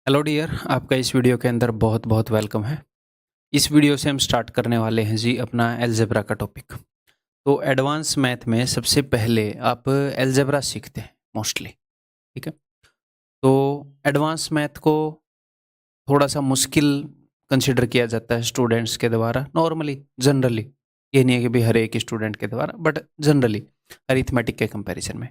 Hello dear, आपका इस video के अंदर बहुत बहुत वेलकम है। इस वीडियो से हम स्टार्ट करने वाले हैं जी अपना अलजेब्रा का टॉपिक। तो एडवांस मैथ में सबसे पहले आप अलजेब्रा सीखते हैं मोस्टली, ठीक है। तो एडवांस मैथ को थोड़ा सा मुश्किल कंसिडर किया जाता है स्टूडेंट्स के द्वारा, नॉर्मली जनरली। ये नहीं है कि भाई हर एक स्टूडेंट के द्वारा, बट जनरली अरिथमेटिक के कंपैरिजन में।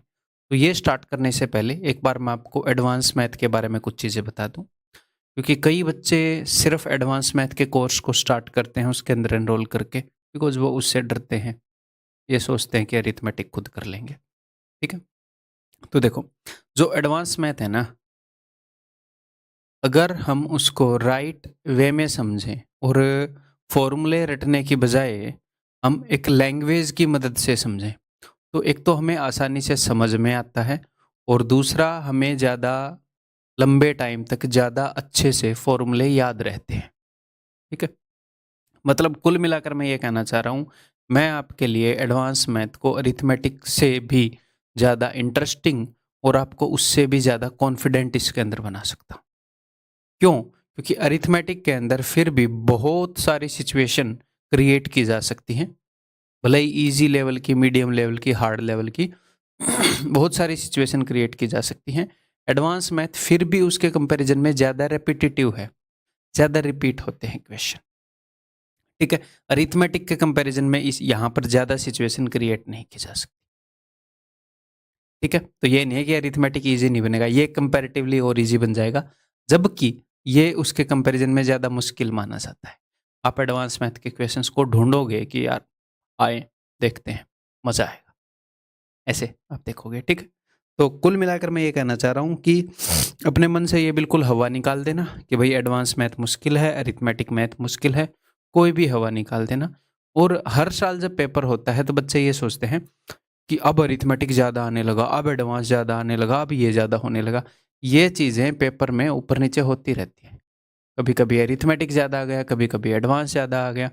तो ये स्टार्ट करने से पहले एक बार मैं आपको एडवांस मैथ के बारे में कुछ चीज़ें बता दूं, क्योंकि कई बच्चे सिर्फ एडवांस मैथ के कोर्स को स्टार्ट करते हैं उसके अंदर एनरोल करके, बिकॉज वो उससे डरते हैं। ये सोचते हैं कि अरिथमेटिक खुद कर लेंगे, ठीक है। तो देखो, जो एडवांस मैथ है ना, अगर हम उसको राइट वे में समझें और फॉर्मूले रटने की बजाय हम एक लैंग्वेज की मदद से समझें, तो एक तो हमें आसानी से समझ में आता है, और दूसरा हमें ज़्यादा लंबे टाइम तक ज़्यादा अच्छे से फॉर्मूले याद रहते हैं, ठीक है। मतलब कुल मिलाकर मैं ये कहना चाह रहा हूँ, मैं आपके लिए एडवांस मैथ को अरिथमेटिक से भी ज़्यादा इंटरेस्टिंग और आपको उससे भी ज़्यादा कॉन्फिडेंट इसके अंदर बना सकता हूँ। क्यों? क्योंकि अरिथमेटिक के अंदर फिर भी बहुत सारी सिचुएशन क्रिएट की जा सकती हैं, भले ही ईजी लेवल की, मीडियम लेवल की, हार्ड लेवल की बहुत सारी सिचुएशन क्रिएट की जा सकती हैं। एडवांस मैथ फिर भी उसके कंपैरिजन में ज़्यादा रेपिटेटिव है, ज़्यादा रिपीट होते हैं क्वेश्चन, ठीक है। अरिथमेटिक के कंपैरिजन में इस यहाँ पर ज़्यादा सिचुएशन क्रिएट नहीं की जा सकती, ठीक है। तो ये नहीं है कि अरिथमेटिक ईजी नहीं बनेगा, ये कंपैरेटिवली और ईजी बन जाएगा, जबकि ये उसके कंपैरिजन में ज़्यादा मुश्किल माना जाता है। आप एडवांस मैथ के क्वेश्चंस को ढूंढोगे कि यार आए, देखते हैं, मज़ा आएगा, ऐसे आप देखोगे, ठीक है। तो कुल मिलाकर मैं ये कहना चाह रहा हूँ कि अपने मन से ये बिल्कुल हवा निकाल देना कि भाई एडवांस मैथ मुश्किल है, अरिथमेटिक मैथ मुश्किल है, कोई भी हवा निकाल देना। और हर साल जब पेपर होता है तो बच्चे ये सोचते हैं कि अब अरिथमेटिक ज़्यादा आने लगा, अब एडवांस ज़्यादा आने लगा, अब ये ज़्यादा होने लगा। ये चीज़ें पेपर में ऊपर नीचे होती रहती हैं, कभी कभी अरिथमेटिक ज़्यादा आ गया, कभी कभी एडवांस ज़्यादा आ गया।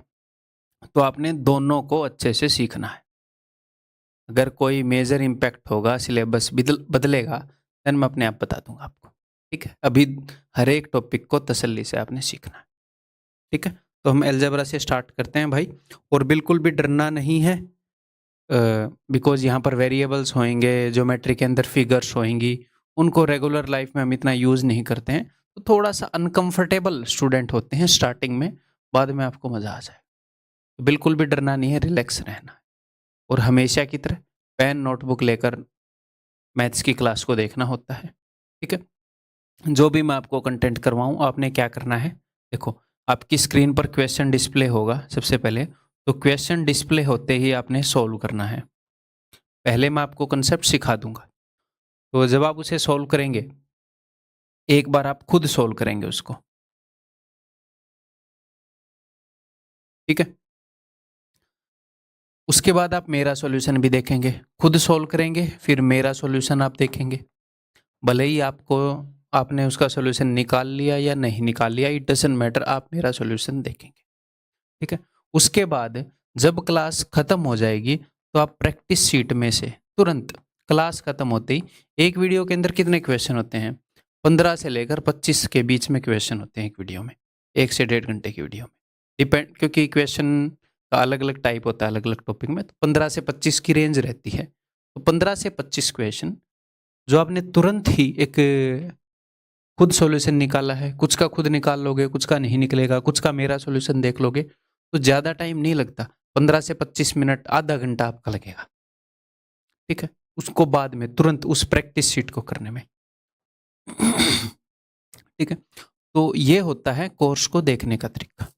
तो आपने दोनों को अच्छे से सीखना है। अगर कोई मेजर इम्पैक्ट होगा, सिलेबस बदलेगा, देन मैं अपने आप बता दूंगा आपको, ठीक है। अभी हर एक टॉपिक को तसल्ली से आपने सीखना है, ठीक है। तो हम अलजेब्रा से स्टार्ट करते हैं भाई, और बिल्कुल भी डरना नहीं है, बिकॉज यहाँ पर वेरिएबल्स होंगे, ज्योमेट्री के अंदर फिगर्स होंगी, उनको रेगुलर लाइफ में हम इतना यूज़ नहीं करते हैं, तो थोड़ा सा अनकंफर्टेबल स्टूडेंट होते हैं स्टार्टिंग में, बाद में आपको मज़ा आ जाएगा। तो बिल्कुल भी डरना नहीं है, रिलैक्स रहना है, और हमेशा की तरह पेन नोटबुक लेकर मैथ्स की क्लास को देखना होता है, ठीक है। जो भी मैं आपको कंटेंट करवाऊँ, आपने क्या करना है, देखो आपकी स्क्रीन पर क्वेश्चन डिस्प्ले होगा सबसे पहले, तो क्वेश्चन डिस्प्ले होते ही आपने सॉल्व करना है। पहले मैं आपको कंसेप्ट सिखा दूंगा, तो जब आप उसे सॉल्व करेंगे, एक बार आप खुद सॉल्व करेंगे उसको, ठीक है। उसके बाद आप मेरा सॉल्यूशन भी देखेंगे, खुद सॉल्व करेंगे, फिर मेरा सॉल्यूशन आप देखेंगे। भले ही आपने उसका सॉल्यूशन निकाल लिया या नहीं निकाल लिया, इट डजंट मैटर, आप मेरा सॉल्यूशन देखेंगे, ठीक है। उसके बाद जब क्लास खत्म हो जाएगी, तो आप प्रैक्टिस शीट में से तुरंत क्लास खत्म होते ही, एक वीडियो के अंदर कितने क्वेश्चन होते हैं, 15 से लेकर 25 के बीच में क्वेश्चन होते हैं एक वीडियो में, 1 से 1.5 घंटे की वीडियो में, डिपेंड, क्योंकि क्वेश्चन का अलग अलग टाइप होता है अलग अलग टॉपिक में, तो 15 से 25 की रेंज रहती है। तो 15 से 25 क्वेश्चन जो आपने तुरंत ही एक खुद सॉल्यूशन निकाला है, कुछ का खुद निकाल लोगे, कुछ का नहीं निकलेगा, कुछ का मेरा सॉल्यूशन देख लोगे, तो ज़्यादा टाइम नहीं लगता, 15 से 25 मिनट, आधा घंटा आपका लगेगा, ठीक है। उसको बाद में तुरंत उस प्रैक्टिस शीट को करने में, ठीक है। तो ये होता है कोर्स को देखने का तरीका।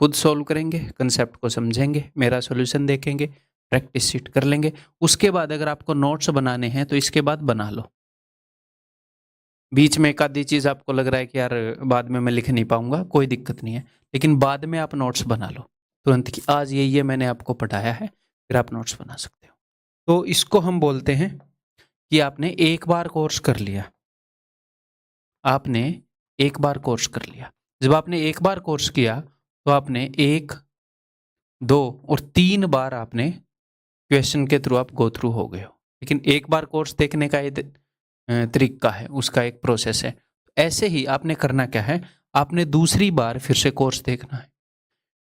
खुद सॉल्व करेंगे, कंसेप्ट को समझेंगे, मेरा सॉल्यूशन देखेंगे, प्रैक्टिस शीट कर लेंगे। उसके बाद अगर आपको नोट्स बनाने हैं तो इसके बाद बना लो। बीच में एक आधी चीज़ आपको लग रहा है कि यार बाद में मैं लिख नहीं पाऊंगा, कोई दिक्कत नहीं है, लेकिन बाद में आप नोट्स बना लो तुरंत कि आज ये मैंने आपको पढ़ाया है, फिर आप नोट्स बना सकते हो। तो इसको हम बोलते हैं कि आपने एक बार कोर्स कर लिया, आपने एक बार कोर्स कर लिया। जब आपने एक बार कोर्स किया, तो आपने 1, 2 और 3 बार आपने क्वेश्चन के थ्रू आप गो थ्रू हो गए हो। लेकिन एक बार कोर्स देखने का ये तरीका है, उसका एक प्रोसेस है। ऐसे ही आपने करना क्या है, आपने दूसरी बार फिर से कोर्स देखना है।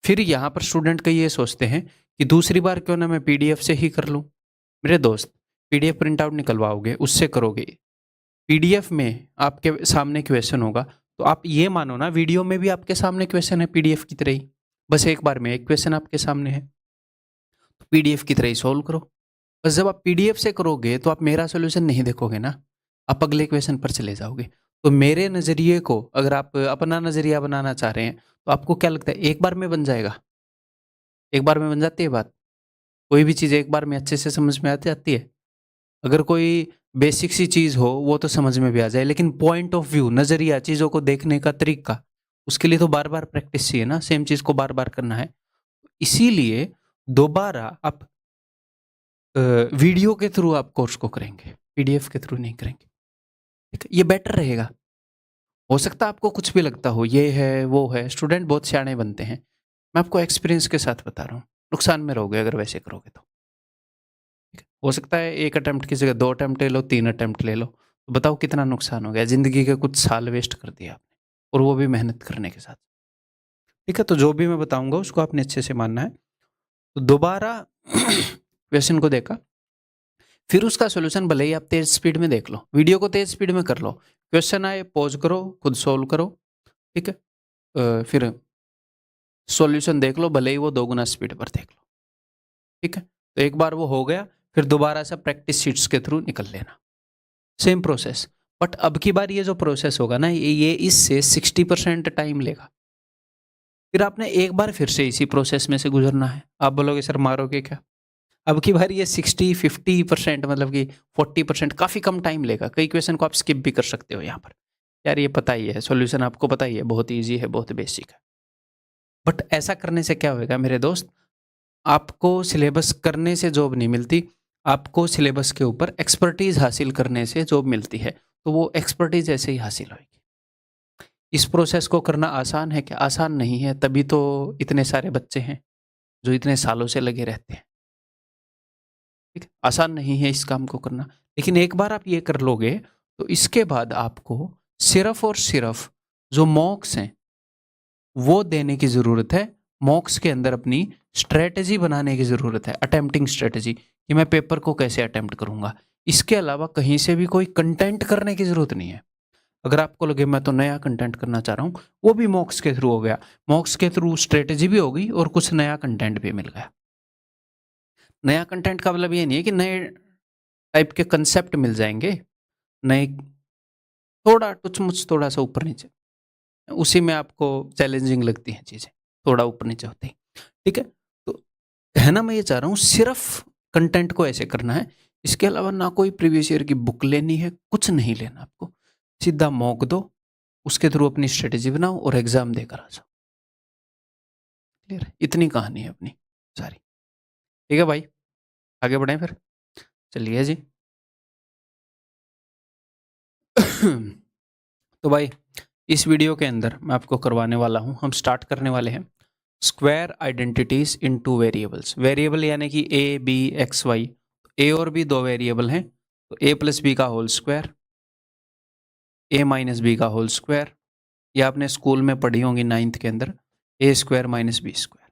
फिर यहाँ पर स्टूडेंट कई ये सोचते हैं कि दूसरी बार क्यों ना मैं पीडीएफ से ही कर लूँ। मेरे दोस्त, पीडीएफ प्रिंट आउट निकलवाओगे, उससे करोगे। पीडीएफ में आपके सामने क्वेश्चन होगा, तो आप ये मानो ना वीडियो में भी आपके सामने क्वेश्चन है पीडीएफ की तरह ही, बस एक बार में एक क्वेश्चन आपके सामने है, तो पीडीएफ की तरह ही सॉल्व करो। बस जब आप पीडीएफ से करोगे तो आप मेरा सॉल्यूशन नहीं देखोगे ना, आप अगले क्वेश्चन पर चले जाओगे। तो मेरे नज़रिए को अगर आप अपना नज़रिया बनाना चाह रहे हैं, तो आपको क्या लगता है एक बार में बन जाएगा? एक बार में बन जाती है बात? कोई भी चीज़ एक बार में अच्छे से समझ में आती जाती है? अगर कोई बेसिक सी चीज़ हो वो तो समझ में भी आ जाए, लेकिन पॉइंट ऑफ व्यू, नज़रिया, चीज़ों को देखने का तरीका, उसके लिए तो बार-बार प्रैक्टिस चाहिए ना, सेम चीज़ को बार-बार करना है। इसीलिए दोबारा आप अ, वीडियो के थ्रू आप कोर्स को करेंगे, पीडीएफ के थ्रू नहीं करेंगे। ठीक है? ये बेटर रहेगा। हो सकता है आपको कुछ भी लगता हो, ये है, वो है, स्टूडेंट बहुत सियाने बनते हैं। मैं आपको एक्सपीरियंस के साथ बता रहा हूँ, नुकसान में रहोगे अगर वैसे करोगे तो। ठीक है? हो सकता है 1 अटेम्प्ट की जगह 2 अटेम्प्ट ले लो, 3 अटेम्प्ट ले लो, तो बताओ कितना नुकसान हो गया, ज़िंदगी के कुछ साल वेस्ट कर दिए आपने, और वो भी मेहनत करने के साथ। ठीक है? तो जो भी मैं बताऊँगा उसको आपने अच्छे से मानना है। तो दोबारा क्वेश्चन को देखा, फिर उसका सॉल्यूशन भले ही आप तेज़ स्पीड में देख लो, वीडियो को तेज़ स्पीड में कर लो, क्वेश्चन आए पॉज़ करो, खुद सॉल्व करो, ठीक है? फिर सॉल्यूशन देख लो, भले ही वो 2 गुना स्पीड पर देख लो, ठीक है? तो एक बार वो हो गया, फिर दोबारा से प्रैक्टिस शीट्स के थ्रू निकल लेना, सेम प्रोसेस। बट अब की बार ये जो प्रोसेस होगा ना, ये इससे 60% टाइम लेगा। फिर आपने एक बार फिर से इसी प्रोसेस में से गुजरना है। आप बोलोगे सर मारोगे क्या? अब की बार ये 60-50% मतलब कि 40% काफ़ी कम टाइम लेगा। कई क्वेश्चन को आप स्किप भी कर सकते हो यहाँ पर। यार ये पता ही है, सॉल्यूशन आपको पता ही है, बहुत ईज़ी है, बहुत बेसिक है। बट ऐसा करने से क्या होएगा मेरे दोस्त, आपको सिलेबस करने से जॉब नहीं मिलती, आपको सिलेबस के ऊपर एक्सपर्टीज़ हासिल करने से जॉब मिलती है। तो वो एक्सपर्टीज़ ऐसे ही हासिल होएगी। इस प्रोसेस को करना आसान है क्या? आसान नहीं है, तभी तो इतने सारे बच्चे हैं, जो इतने सालों से लगे रहते हैं। ठीक है? आसान नहीं है इस काम को करना, लेकिन एक बार आप ये कर लोगे, तो इसके बाद आपको सिर्फ़ और सिर्फ़ जो मॉक्स हैं, वो देने की ज़रूरत है। मॉक्स के अंदर अपनी स्ट्रैटेजी बनाने की ज़रूरत है, अटेम्प्टिंग स्ट्रैटेजी, कि मैं पेपर को कैसे अटेम्प्ट करूँगा। इसके अलावा कहीं से भी कोई कंटेंट करने की ज़रूरत नहीं है। अगर आपको लगे मैं तो नया कंटेंट करना चाह रहा हूँ, वो भी मॉक्स के थ्रू हो गया। मॉक्स के थ्रू स्ट्रैटेजी भी हो गई और कुछ नया कंटेंट भी मिल गया। नया कंटेंट का मतलब ये नहीं है कि नए टाइप के कंसेप्ट मिल जाएँगे, नए थोड़ा टुच-मुच थोड़ा-सा ऊपर-नीचे, उसी में आपको चैलेंजिंग लगती हैं चीज़ें, थोड़ा ऊपर-नीचे होते ही। ठीक है? तो कहना मैं ये चाह रहा हूँ, सिर्फ़ कंटेंट को ऐसे करना है, इसके अलावा ना कोई प्रीवियस ईयर की बुक लेनी है, कुछ नहीं लेना आपको। सीधा मॉक दो, उसके थ्रू अपनी स्ट्रैटेजी बनाओ और एग्ज़ाम देकर आ जाओ। क्लियर है? इतनी कहानी है अपनी सारी। ठीक है भाई, आगे बढ़ें फिर? चलिए जी। तो भाई, इस वीडियो के अंदर मैं आपको करवाने वाला हूँ, हम स्टार्ट करने वाले हैं स्क्वायर आइडेंटिटीज इन टू वेरिएबल्स। वेरिएबल यानी कि ए, बी, एक्स, वाई। ए और बी दो वेरिएबल हैं, तो ए प्लस बी का whole square, A minus B का होल स्क्वायर। ये आपने स्कूल में पढ़ी होंगी 9th के अंदर, A square minus B square.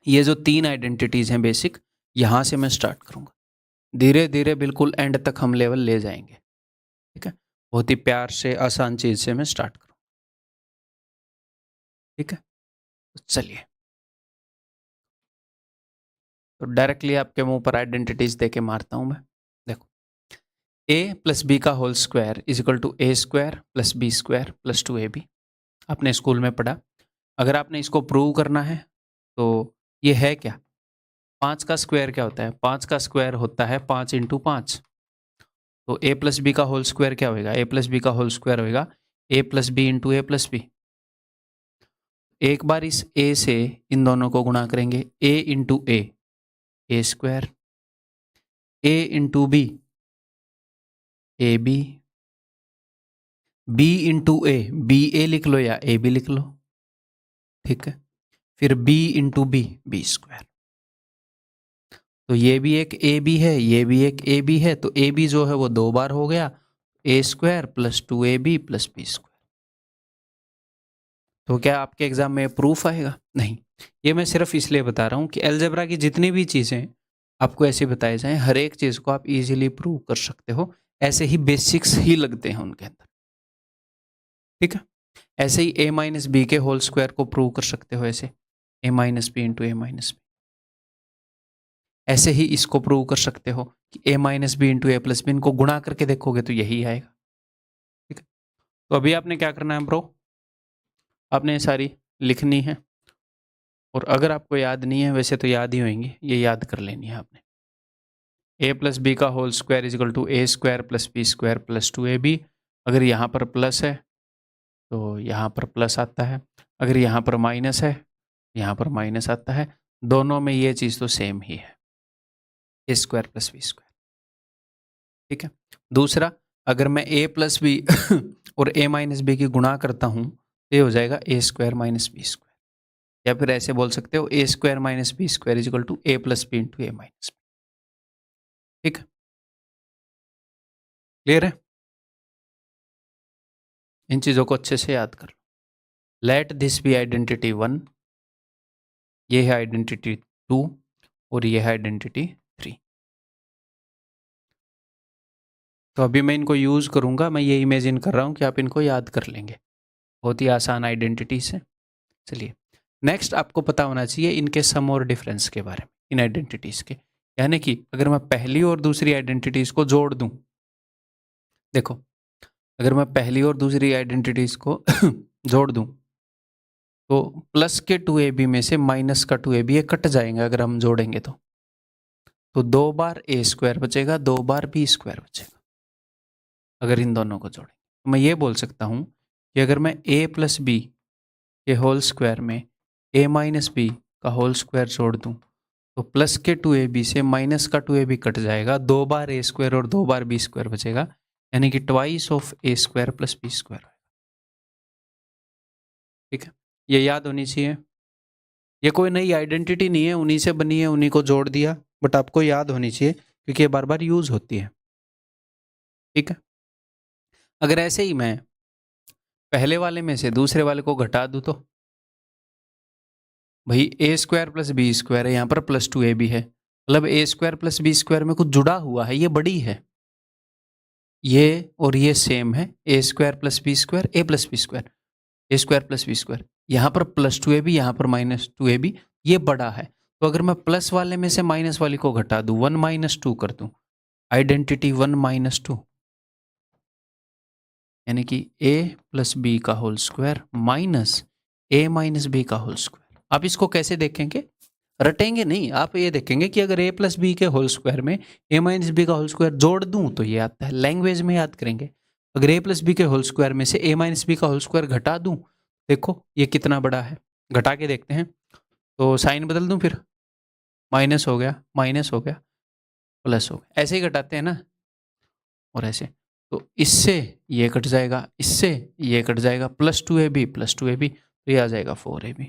ये जो 3 आइडेंटिटीज हैं बेसिक, यहाँ से मैं स्टार्ट करूँगा। धीरे धीरे बिल्कुल एंड तक हम लेवल ले जाएंगे। ठीक है? बहुत ही प्यार से आसान चीज़ से मैं स्टार्ट करूँ। ठीक है? तो चलिए, तो डायरेक्टली आपके मुंह पर आइडेंटिटीज देके मारता हूँ मैं। देखो, ए प्लस बी का whole square is equal to A square plus B square plus 2ab। आपने स्कूल में पढ़ा। अगर आपने इसको प्रूव करना है, तो ये है क्या? 5 का स्क्वायर क्या होता है? 5 का स्क्वायर होता है 5 इंटू 5। तो ए प्लस बी का होल स्क्वायर क्या होएगा? ए प्लस बी का होल स्क्वायर होएगा ए प्लस बी इंटू ए प्लस बी। एक बार इस ए से इन दोनों को गुणा करेंगे, A into A square, A into A B, B into B A लिख लो या ए बी लिख लो। ठीक है? फिर बी इंटू बी स्क्वायर। तो ये भी एक ए बी है, ये भी एक ए बी है, तो ए बी जो है वो 2 बार हो गया, A square plus 2ab plus B square. तो क्या आपके एग्जाम में प्रूफ आएगा? नहीं। ये मैं सिर्फ इसलिए बता रहा हूँ कि अलजेब्रा की जितनी भी चीज़ें आपको ऐसे बताए जाएं, हर एक चीज़ को आप इजीली प्रूव कर सकते हो। ऐसे ही बेसिक्स ही लगते हैं उनके अंदर, ठीक है। ऐसे ही a माइनस बी के होल स्क्वायर को प्रूव कर सकते हो, ऐसे a minus B into A minus b. ऐसे ही इसको प्रूव कर सकते हो कि a minus B into A plus b, इनको गुणा करके देखोगे तो यही आएगा, ठीक है। तो अभी आपने क्या करना है ब्रो, आपने ये सारी लिखनी है, और अगर आपको याद नहीं है, वैसे तो याद ही होंगी, ये याद कर लेनी है आपने। a प्लस बी का whole square is equal to A square plus B square plus 2ab। अगर यहाँ पर प्लस है तो यहाँ पर प्लस आता है, अगर यहाँ पर माइनस है यहाँ पर माइनस आता है। दोनों में ये चीज़ तो सेम ही है, A square plus B square, ठीक है। दूसरा, अगर मैं a प्लस बी और a माइनस बी की गुणा करता हूँ तो ये हो जाएगा A square minus B square, या फिर ऐसे बोल सकते हो A square minus B square is equal to A plus B into A minus B, ठीक है। क्लियर है? इन चीज़ों को अच्छे से याद कर लो। लेट दिस बी आइडेंटिटी 1, ये है आइडेंटिटी 2 और ये है आइडेंटिटी 3। तो अभी मैं इनको यूज़ करूँगा, मैं ये इमेजिन कर रहा हूँ कि आप इनको याद कर लेंगे, बहुत ही आसान आइडेंटिटीज है। चलिए, नेक्स्ट आपको पता होना चाहिए इनके सम और डिफरेंस के बारे में, इन आइडेंटिटीज़ के। यानी कि अगर मैं पहली और दूसरी आइडेंटिटीज़ को जोड़ दूँ, देखो अगर मैं पहली और दूसरी आइडेंटिटीज़ को जोड़ दूँ तो प्लस के 2ab में से माइनस का 2ab ये कट जाएंगे अगर हम जोड़ेंगे तो 2 बार ए स्क्वायर बचेगा, 2 बार बी स्क्वायर बचेगा अगर इन दोनों को जोड़ें। तो मैं ये बोल सकता हूँ कि अगर मैं a प्लस बी के होल स्क्वायर में a माइनस बी का होल स्क्वायर जोड़ दूँ तो प्लस के 2ab से माइनस का 2ab कट जाएगा, 2 बार ए स्क्वायर और 2 बार बी स्क्वायर बचेगा, यानी कि twice of A square plus B square, ठीक है। ये याद होनी चाहिए। ये कोई नई आइडेंटिटी नहीं है, उन्हीं से बनी है, उन्हीं को जोड़ दिया, बट आपको याद होनी चाहिए क्योंकि ये बार बार यूज होती है, ठीक है। अगर ऐसे ही मैं पहले वाले में से दूसरे वाले को घटा दूं तो भाई A square plus B square है, यहाँ पर प्लस 2ab है, मतलब ए स्क्वायर प्लस बी स्क्वायर में कुछ जुड़ा हुआ है, ये बड़ी है, ये और ये सेम है, A square plus B square A plus B square, a square plus B square, यहाँ पर प्लस 2ab यहाँ पर माइनस 2ab, ये बड़ा है। तो अगर मैं प्लस वाले में से माइनस वाली को घटा दूं, 1 माइनस 2 कर दूं, आइडेंटिटी 1 माइनस 2, यानी कि a प्लस बी का whole square minus a minus B का होल स्क्वायर। आप इसको कैसे देखेंगे? रटेंगे नहीं, आप ये देखेंगे कि अगर a प्लस बी के होल स्क्वायर में a माइनस बी का होल स्क्वायर जोड़ दूं तो ये आता है, लैंग्वेज में याद करेंगे। अगर a प्लस बी के होल स्क्वायर में से a माइनस बी का होल स्क्वायर घटा दूं, देखो ये कितना बड़ा है, घटा के देखते हैं। तो साइन बदल दूं, फिर माइनस हो गया, माइनस हो गया, प्लस हो गया, ऐसे ही घटाते हैं ना, और ऐसे। तो इससे ये कट जाएगा, इससे ये कट जाएगा, प्लस 2ab तो ये आ जाएगा 4ab।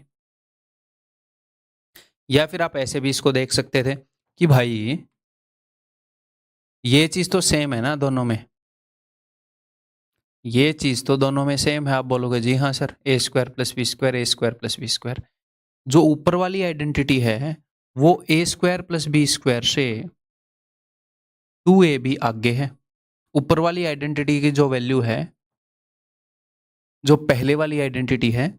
या फिर आप ऐसे भी इसको देख सकते थे कि भाई ये चीज तो सेम है ना दोनों में, ये चीज तो दोनों में सेम है। आप बोलोगे जी हाँ sir, A square plus B square, a square plus B square. जो ऊपर वाली आइडेंटिटी है वो ए स्क्वायर प्लस बी स्क्वायर से 2ab आगे है। ऊपर वाली आइडेंटिटी की जो वैल्यू है, जो पहले वाली आइडेंटिटी है,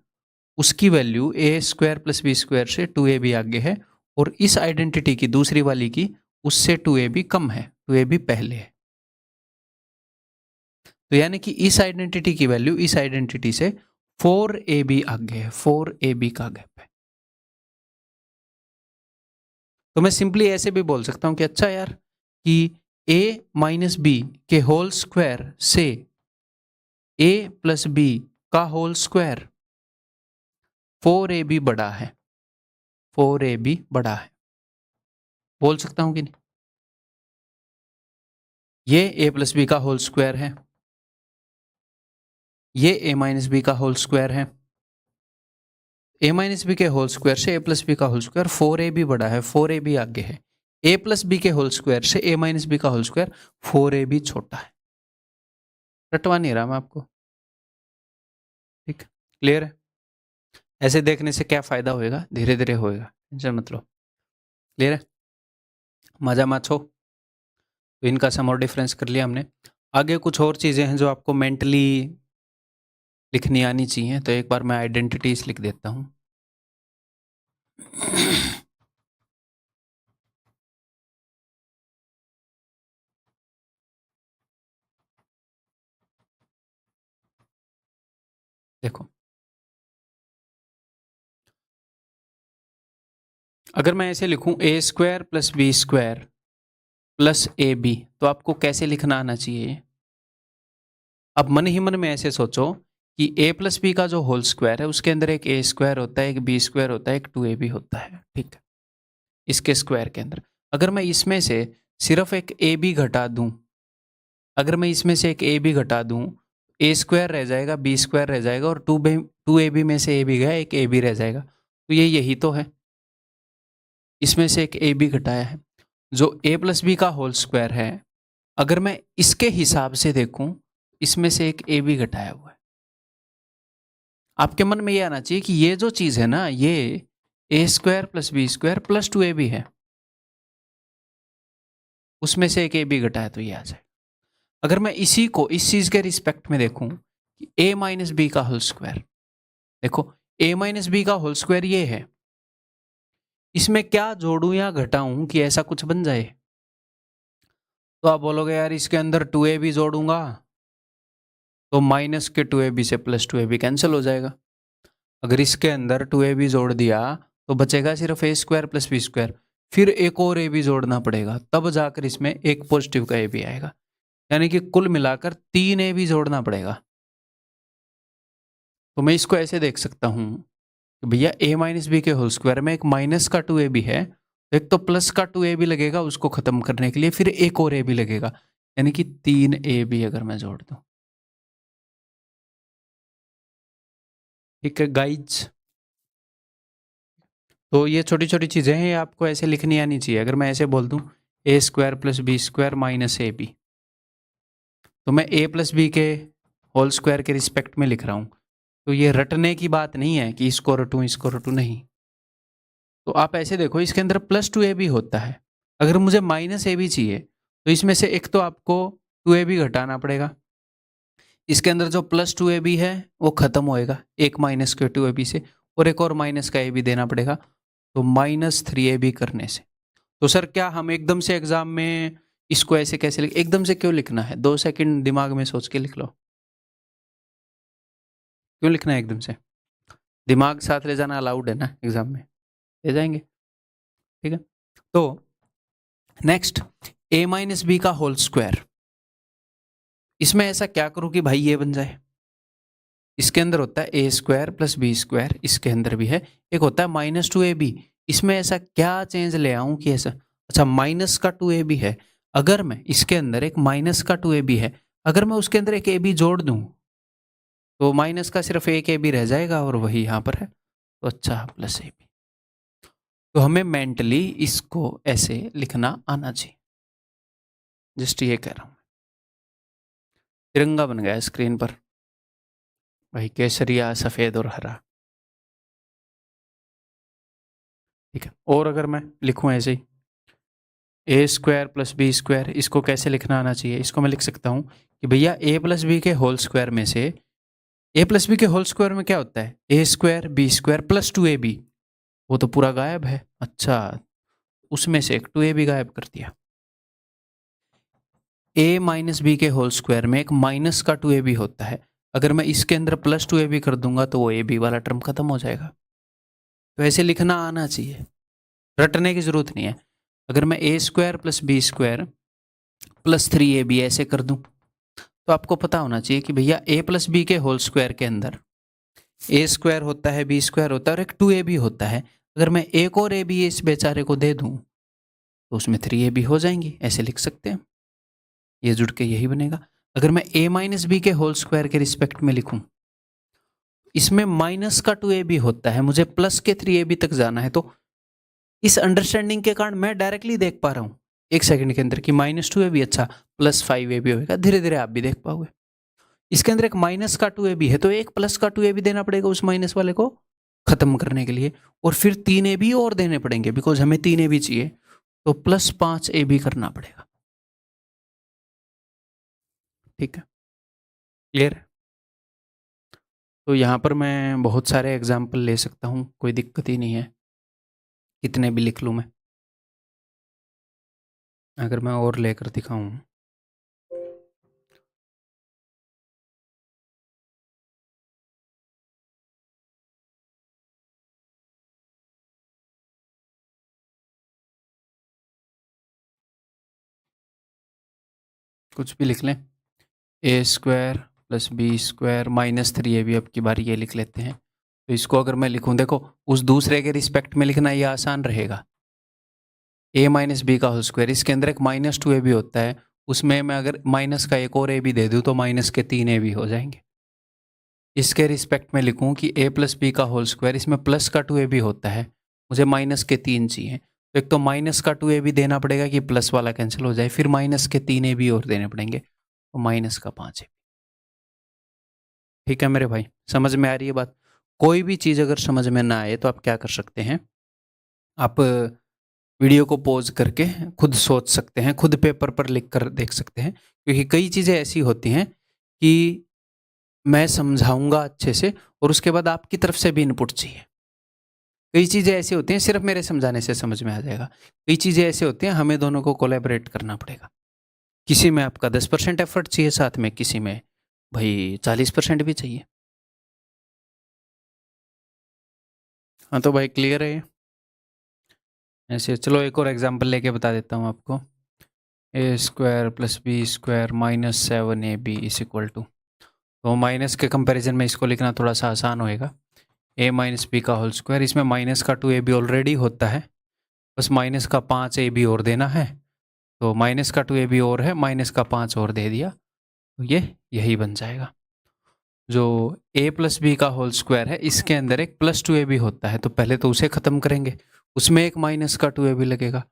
उसकी वैल्यू ए स्क्वायर प्लस बी स्क्वायर से 2ab आगे है, और इस आइडेंटिटी की दूसरी वाली की उससे 2ab कम है, 2ab पहले है। तो यानी कि इस आइडेंटिटी की वैल्यू इस आइडेंटिटी से 4ab आगे है, 4ab का गैप है। तो मैं सिंपली ऐसे भी बोल सकता हूं कि अच्छा यार, कि a माइनस बी के होल स्क्वायर से a प्लस बी का होल स्क्वायर 4ab बड़ा है, 4ab बड़ा है, बोल सकता हूं कि नहीं? ये a प्लस बी का होल स्क्वायर है, ये a माइनस बी का होल स्क्वायर है, a माइनस बी के होल स्क्वायर से a प्लस बी का होल स्क्वायर 4ab बड़ा है, 4ab आगे है। a प्लस बी के होल स्क्वायर से a माइनस बी का होल स्क्वायर 4ab छोटा है। रटवा नहीं रहा मैं आपको, ठीक, क्लियर है? ऐसे देखने से क्या फ़ायदा होएगा, धीरे धीरे होएगा, टेंशन मत लो। क्लियर है? मजा माछो। तो इनका सम और डिफरेंस कर लिया हमने। आगे कुछ और चीज़ें हैं जो आपको मेंटली लिखनी आनी चाहिए, तो एक बार मैं आइडेंटिटीज लिख देता हूँ। देखो, अगर मैं ऐसे लिखूं A square plus B square plus A B, तो आपको कैसे लिखना आना चाहिए? अब मन ही मन में ऐसे सोचो कि ए प्लस बी का जो होल स्क्वायर है उसके अंदर एक ए स्क्वायर होता है, एक बी स्क्वायर होता है, एक 2ab होता है, ठीक है? इसके स्क्वायर के अंदर अगर मैं इसमें से सिर्फ एक ए बी घटा दूं, अगर मैं इसमें से एक ए बी घटा दूं, ए स्क्वायर रह जाएगा, बी स्क्वायर रह जाएगा, और 2ab में से ए बी गया, एक ए बी रह जाएगा। तो ये यही तो है, इसमें से एक ए बी घटाया है। जो ए प्लस बी का होल स्क्वायर है, अगर मैं इसके हिसाब से देखूं, इसमें से एक ए बी घटाया हुआ है। आपके मन में ये आना चाहिए कि ये जो चीज है ना, ये A square plus B square plus 2ab है, उसमें से एक ए बी घटाया तो ये आ जाए। अगर मैं इसी को इस चीज के रिस्पेक्ट में देखूं कि ए माइनस बी का होल स्क्वायर, देखो ए माइनस बी का होल स्क्वायर ये है, इसमें क्या जोड़ूं या घटाऊं कि ऐसा कुछ बन जाए? तो आप बोलोगे यार इसके अंदर 2ab जोड़ूंगा तो माइनस के 2ab से प्लस 2ab कैंसिल हो जाएगा। अगर इसके अंदर 2ab जोड़ दिया तो बचेगा सिर्फ ए स्क्वायर प्लस बी स्क्वायर, फिर एक और ए बी जोड़ना पड़ेगा, तब जाकर इसमें एक पॉजिटिव का ए बी आएगा, यानी कि कुल मिलाकर 3 ए बी जोड़ना पड़ेगा। तो मैं इसको ऐसे देख सकता हूं कि भैया ए माइनस बी के होल स्क्वायर में एक माइनस का 2ab है, एक तो प्लस का 2ab लगेगा उसको खत्म करने के लिए, फिर एक और ए बी लगेगा, यानी कि 3 ए बी अगर मैं जोड़ दूं। ठीक है गाइज, तो ये छोटी छोटी चीज़ें हैं, आपको ऐसे लिखनी आनी चाहिए। अगर मैं ऐसे बोल दूं A square plus B square minus A B, तो मैं ए प्लस बी के होल स्क्वायर के रिस्पेक्ट में लिख रहा हूँ। तो ये रटने की बात नहीं है कि इसको रटूं नहीं। तो आप ऐसे देखो, इसके अंदर प्लस 2ab होता है, अगर मुझे माइनस ए बी चाहिए तो इसमें से एक तो आपको 2ab घटाना पड़ेगा, इसके अंदर जो प्लस 2ab है वो खत्म होएगा एक माइनस के 2ab से, और एक और माइनस का ए बी देना पड़ेगा, तो माइनस 3ab करने से। तो सर क्या हम एकदम से एग्जाम में इसको ऐसे कैसे एकदम से क्यों लिखना है? 2 सेकंड दिमाग में सोच के लिख लो, क्यों लिखना है एकदम से? दिमाग साथ ले जाना अलाउड है ना एग्जाम में, ले जाएंगे, ठीक है? तो नेक्स्ट, ए माइनस बी का होल स्क्वायर, इसमें ऐसा क्या करूं कि भाई ये बन जाए? इसके अंदर होता है A square plus B square, इसके अंदर भी है, एक होता है माइनस 2ab, इसमें ऐसा क्या चेंज ले आऊं कि ऐसा, अच्छा माइनस का 2ab है, अगर मैं इसके अंदर एक माइनस का 2ab है, अगर मैं उसके अंदर एक ab जोड़ दूं तो माइनस का सिर्फ एक ab रह जाएगा, और वही यहाँ पर है, तो अच्छा प्लस ab। तो हमें मेंटली इसको ऐसे लिखना आना चाहिए, जस्ट ये कह रहा हूं। तिरंगा बन गया स्क्रीन पर भाई, केसरिया सफेद और हरा, ठीक है? और अगर मैं लिखूं ऐसे ही ए स्क्वायर प्लस बी स्क्वायर, इसको कैसे लिखना आना चाहिए? इसको मैं लिख सकता हूं कि भैया ए प्लस बी के होल स्क्वायर में से, ए प्लस बी के होल स्क्वायर में क्या होता है? A square B square plus 2ab, वो तो पूरा गायब है, अच्छा उसमें से एक 2ab गायब कर दिया। ए माइनस बी के होल स्क्वायर में एक माइनस का 2ab होता है, अगर मैं इसके अंदर प्लस 2ab कर दूंगा तो वो ab वाला टर्म खत्म हो जाएगा। तो ऐसे लिखना आना चाहिए, रटने की जरूरत नहीं है। अगर मैं A square plus B square plus 3ab ऐसे कर दूं, तो आपको पता होना चाहिए कि भैया ए प्लस बी के होल स्क्वायर के अंदर ए स्क्वायर होता है, बी स्क्वायर होता है, और एक 2ab होता है, अगर मैं एक और ab इस बेचारे को दे दूं तो उसमें 3ab हो जाएंगी, ऐसे लिख सकते हैं, ये जुड़ के यही बनेगा। अगर मैं a माइनस बी के होल स्क्वायर के रिस्पेक्ट में लिखूं, इसमें माइनस का 2ab होता है, मुझे प्लस के 3ab तक जाना है, तो इस अंडरस्टैंडिंग के कारण मैं डायरेक्टली देख पा रहा हूं एक सेकंड के अंदर कि माइनस 2ab अच्छा प्लस 5ab होगा, धीरे धीरे आप भी देख पाओगे। इसके अंदर एक माइनस का 2ab है तो एक प्लस का 2ab देना पड़ेगा उस माइनस वाले को खत्म करने के लिए, और फिर 3ab और देने पड़ेंगे बिकॉज हमें 3ab चाहिए, तो प्लस 5ab करना पड़ेगा। ठीक है, क्लियर है? तो यहाँ पर मैं बहुत सारे एग्जाम्पल ले सकता हूँ, कोई दिक्कत ही नहीं है, कितने भी लिख लूँ मैं। अगर मैं और लेकर दिखाऊँ, कुछ भी लिख लें, A square plus B square minus 3ab, अब की बार ये लिख लेते हैं। तो इसको अगर मैं लिखूं, देखो उस दूसरे के रिस्पेक्ट में लिखना ये आसान रहेगा, ए माइनस बी का होल स्क्वायर, इसके अंदर एक माइनस 2ab होता है, उसमें मैं अगर माइनस का एक और ए बी दे दूँ तो माइनस के 3ab हो जाएंगे। इसके रिस्पेक्ट में लिखूं कि ए प्लस बी का होल स्क्वायर, इसमें प्लस का 2ab होता है, मुझे माइनस के 3 चाहिए, तो एक तो माइनस का 2ab देना पड़ेगा कि प्लस वाला कैंसिल हो जाए, फिर माइनस के 3ab और देने पड़ेंगे, तो माइनस का 5ab। ठीक है मेरे भाई, समझ में आ रही है बात? कोई भी चीज़ अगर समझ में ना आए तो आप क्या कर सकते हैं, आप वीडियो को पॉज करके खुद सोच सकते हैं, खुद पेपर पर लिख कर देख सकते हैं, क्योंकि कई चीज़ें ऐसी होती हैं कि मैं समझाऊंगा अच्छे से और उसके बाद आपकी तरफ से भी इनपुट चाहिए। कई चीज़ें ऐसी होती हैं सिर्फ मेरे समझाने से समझ में आ जाएगा, कई चीज़ें ऐसी होती हैं हमें दोनों को कोलैबोरेट करना पड़ेगा, किसी में आपका 10% एफर्ट चाहिए साथ में, किसी में भाई 40% भी चाहिए। हाँ तो भाई क्लियर है ये? ऐसे चलो एक और एग्जांपल लेके बता देता हूँ आपको, A square plus B square minus 7ab is equal to, तो माइनस के कंपैरिजन में इसको लिखना थोड़ा सा आसान होएगा, ए माइनस बी का होल स्क्वायर, इसमें माइनस का 2ab ऑलरेडी होता है, बस माइनस का 5ab और देना है, तो माइनस का 2ab और है, माइनस का 5 और दे दिया, तो ये यही बन जाएगा। जो a प्लस बी का होल स्क्वायर है इसके अंदर एक प्लस 2ab होता है, तो पहले तो उसे ख़त्म करेंगे, उसमें एक माइनस का 2ab लगेगा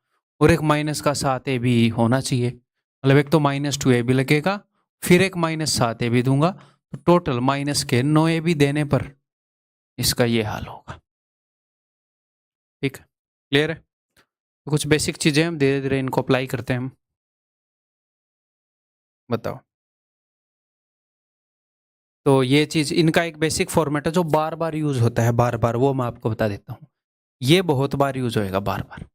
और एक माइनस का 7ab होना चाहिए, मतलब एक तो माइनस 2ab लगेगा फिर एक माइनस 7ab दूंगा, तो टोटल माइनस के 9ab देने पर इसका ये हाल होगा। ठीक है, क्लियर है? तो कुछ बेसिक चीज़ें हम धीरे धीरे इनको अप्लाई करते हैं हम। बताओ, तो ये चीज़ इनका एक बेसिक फॉर्मेट है जो बार बार यूज होता है, बार बार, वो मैं आपको बता देता हूँ, ये बहुत बार यूज होएगा, बार बार।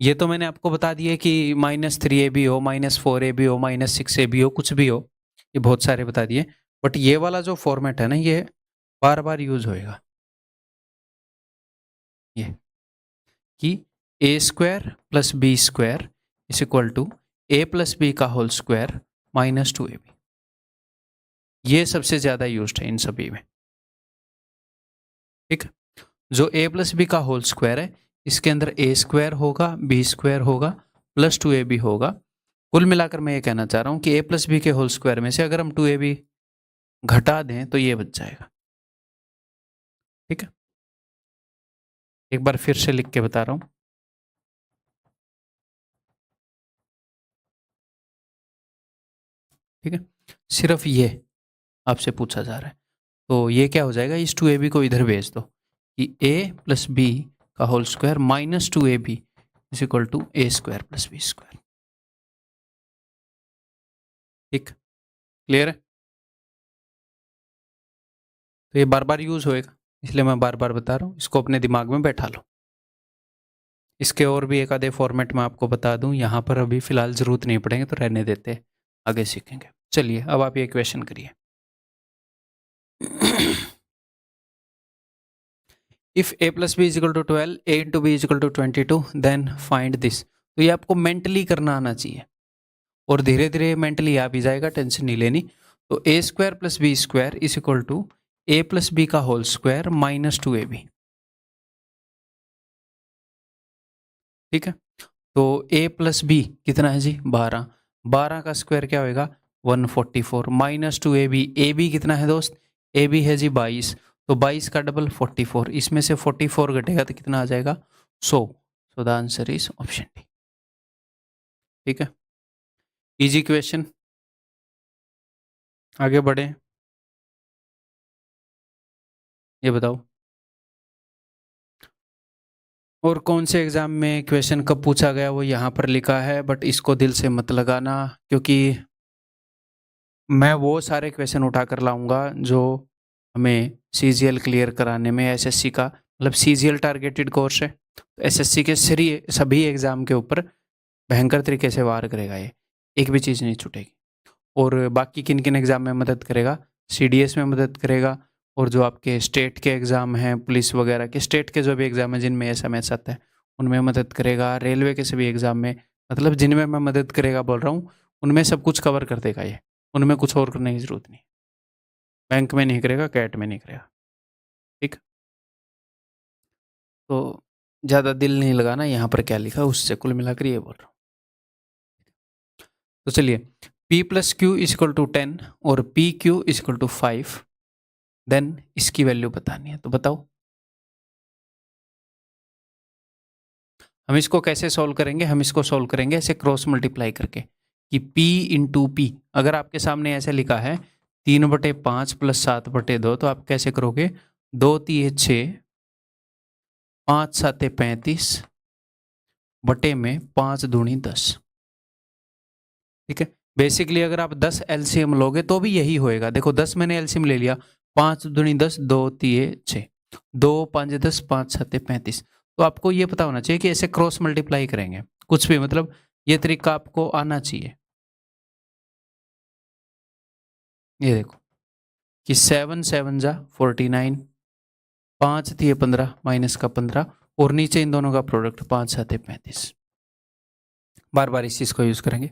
ये तो मैंने आपको बता दिया कि -3ab हो, -4ab हो, -6ab हो, कुछ भी हो, ये बहुत सारे बता दिए, बट ये वाला जो फॉर्मेट है ना ये बार बार यूज होएगा, ये कि A square plus B square is equal to A plus B का होल स्क्वायर -2ab, ये सबसे ज्यादा यूज्ड है इन सभी में। ठीक, जो ए प्लस बी का होल स्क्वायर है इसके अंदर ए स्क्वायर होगा, बी स्क्वायर होगा, प्लस 2ab होगा, कुल मिलाकर मैं ये कहना चाह रहा हूँ कि ए प्लस बी के होल स्क्वायर में से अगर हम 2ab घटा दें तो ये बच जाएगा। ठीक है, एक बार फिर से लिख के बता रहा हूँ, ठीक है, सिर्फ ये आपसे पूछा जा रहा है, तो ये क्या हो जाएगा, इस 2ab को इधर भेज दो कि a प्लस बी का whole square -2ab is equal to A square plus B square. ठीक, क्लियर है? तो ये बार बार यूज होएगा, इसलिए मैं बार बार बता रहा हूँ, इसको अपने दिमाग में बैठा लो। इसके और भी एक आधे फॉर्मेट में आपको बता दूं, यहाँ पर अभी फिलहाल जरूरत नहीं पड़ेंगे तो रहने देते, आगे सीखेंगे। चलिए अब आप ये क्वेश्चन करिए। If a plus b is equal to 12, a into b is equal to 22, then find this. तो ये आपको मेंटली करना आना चाहिए और धीरे धीरे मेंटली आ भी जाएगा, टेंशन नहीं लेनी। तो A square plus B square is equal to A plus B का होल स्क्वायर -2ab। ठीक है, तो a प्लस बी कितना है जी, 12, 12 का स्क्वायर क्या होएगा 144, -2ab, ab कितना है दोस्त, ab है जी 22, तो 22 का डबल 44, इसमें से 44 घटेगा तो कितना आ जाएगा 100, so the answer is option D. ठीक है, इजी क्वेश्चन, आगे बढ़े। ये बताओ। और कौन से एग्ज़ाम में क्वेश्चन कब पूछा गया वो यहाँ पर लिखा है, बट इसको दिल से मत लगाना, क्योंकि मैं वो सारे क्वेश्चन उठा कर लाऊंगा जो हमें सीजीएल क्लियर कराने में, एसएससी का मतलब सीजीएल टारगेटेड कोर्स है, तो एसएससी के सभी एग्ज़ाम के ऊपर भयंकर तरीके से वार करेगा ये, एक भी चीज़ नहीं छूटेगी। और बाकी किन किन एग्ज़ाम में मदद करेगा, सीडीएस में मदद करेगा, और जो आपके स्टेट के एग्ज़ाम हैं पुलिस वगैरह के, स्टेट के जो भी एग्ज़ाम हैं जिनमें एसएमएस आता है उनमें मदद करेगा, रेलवे के सभी एग्ज़ाम में, मतलब जिनमें मैं मदद करेगा बोल रहा हूँ उनमें सब कुछ कवर कर देगा ये, उनमें कुछ और करने की ज़रूरत नहीं। बैंक में नहीं करेगा, कैट में नहीं करेगा, ठीक। तो ज़्यादा दिल नहीं लगाना यहाँ पर क्या लिखा उससे, कुल मिलाकर ये बोल रहा हूँ। तो चलिए, p plus q is equal to 10 और p q is equal to 5, then इसकी वैल्यू बतानी है, तो बताओ। हम इसको कैसे सॉल्व करेंगे, हम इसको सॉल्व करेंगे ऐसे क्रॉस मल्टीप्लाई करके कि p इंटू पी, अगर आपके सामने ऐसे लिखा है 3/5 प्लस 7/2, तो आप कैसे करोगे, 2 3 6, 5 7 35 बटे में 5 दूनी 10, ठीक है। बेसिकली अगर आप 10 एलसीएम लोगे तो भी यही होएगा, देखो 10 मैंने एलसीएम ले लिया, 5 दूनी 10, 2 3 6, 2 5 10, 5 7 35, तो आपको ये पता होना चाहिए कि ऐसे क्रॉस मल्टीप्लाई करेंगे कुछ भी, मतलब ये तरीका आपको आना चाहिए। ये देखो कि 7 7 जा 49, 5 3 15 माइनस का 15, और नीचे इन दोनों का प्रोडक्ट 5 7 35, बार बार इस चीज को यूज करेंगे।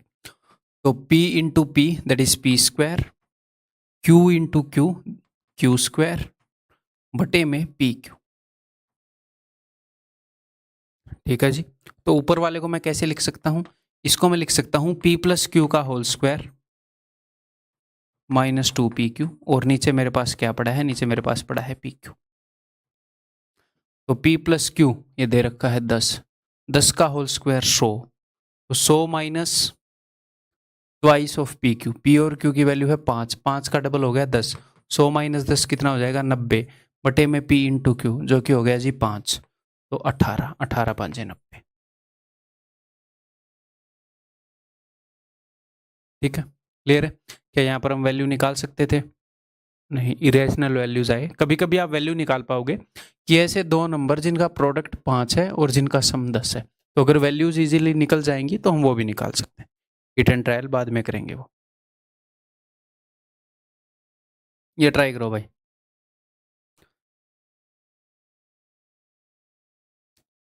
तो p into P that is P square, q into Q Q square बटे में पी क्यू, ठीक है जी। तो ऊपर वाले को मैं कैसे लिख सकता हूं, इसको मैं लिख सकता हूं p प्लस क्यू का होल स्क्वायर माइनस 2pq, और नीचे मेरे पास क्या पड़ा है, नीचे मेरे पास पड़ा है pq। तो p प्लस क्यू ये दे रखा है 10, 10 का होल स्क्वायर 100, तो 100 minus twice of P Q, P और क्यू की वैल्यू है 5, 5 का डबल हो गया 10, 100 माइनस 10 कितना हो जाएगा 90, बटे में पी इंटू क्यू जो कि हो गया जी 5, तो 18, 18 5 90, ठीक है। क्लियर है, क्या यहाँ पर हम वैल्यू निकाल सकते थे, नहीं, इरेशनल वैल्यूज आए। कभी कभी आप वैल्यू निकाल पाओगे कि ऐसे दो नंबर जिनका प्रोडक्ट 5 है और जिनका सम 10 है, तो अगर वैल्यूज इजीली निकल जाएंगी तो हम वो भी निकाल सकते हैं, हिट एंड ट्रायल बाद में करेंगे वो, ये ट्राई करो भाई।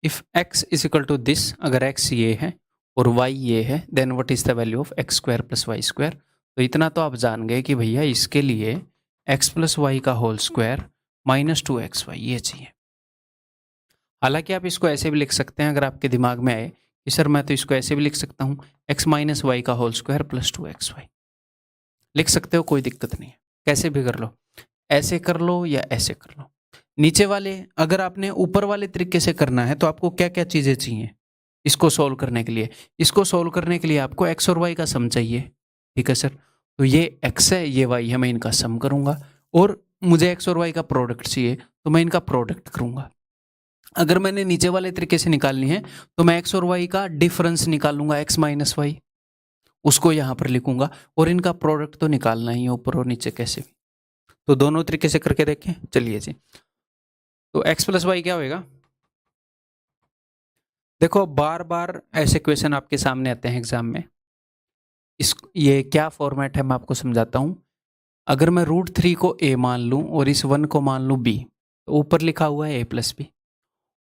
If x is equal to this, अगर x ये है और y ये है, then what is the value of x square plus y square. तो इतना तो आप जान गए कि भैया इसके लिए x प्लस वाई का होल स्क्वायर माइनस 2xy ये चाहिए। हालांकि आप इसको ऐसे भी लिख सकते हैं, अगर आपके दिमाग में आए कि सर मैं तो इसको ऐसे भी लिख सकता हूँ, x माइनस वाई का होल स्क्वायर प्लस 2xy, लिख सकते हो, कोई दिक्कत नहीं है, कैसे भी कर लो, ऐसे कर लो या ऐसे कर लो। नीचे वाले अगर आपने ऊपर वाले तरीके से करना है तो आपको क्या क्या चीज़ें चाहिए इसको सोल्व करने के लिए, इसको सोल्व करने के लिए आपको x और y का सम चाहिए, ठीक है सर। तो ये x है, ये y है, मैं इनका सम करूंगा, और मुझे x और y का प्रोडक्ट चाहिए तो मैं इनका प्रोडक्ट करूंगा। अगर मैंने नीचे वाले तरीके से निकालनी है तो मैं x और y का डिफरेंस निकालूंगा, x माइनस वाई, उसको यहाँ पर लिखूंगा, और इनका प्रोडक्ट तो निकालना ही है ऊपर और नीचे कैसे भी। तो दोनों तरीके से करके देखें, चलिए जी। तो x प्लस वाई क्या होएगा, देखो बार बार ऐसे क्वेश्चन आपके सामने आते हैं एग्जाम में, इस ये क्या फॉर्मेट है मैं आपको समझाता हूं। अगर मैं √3 को a मान लूं और इस 1 को मान लूं b, तो ऊपर लिखा हुआ है a प्लस बी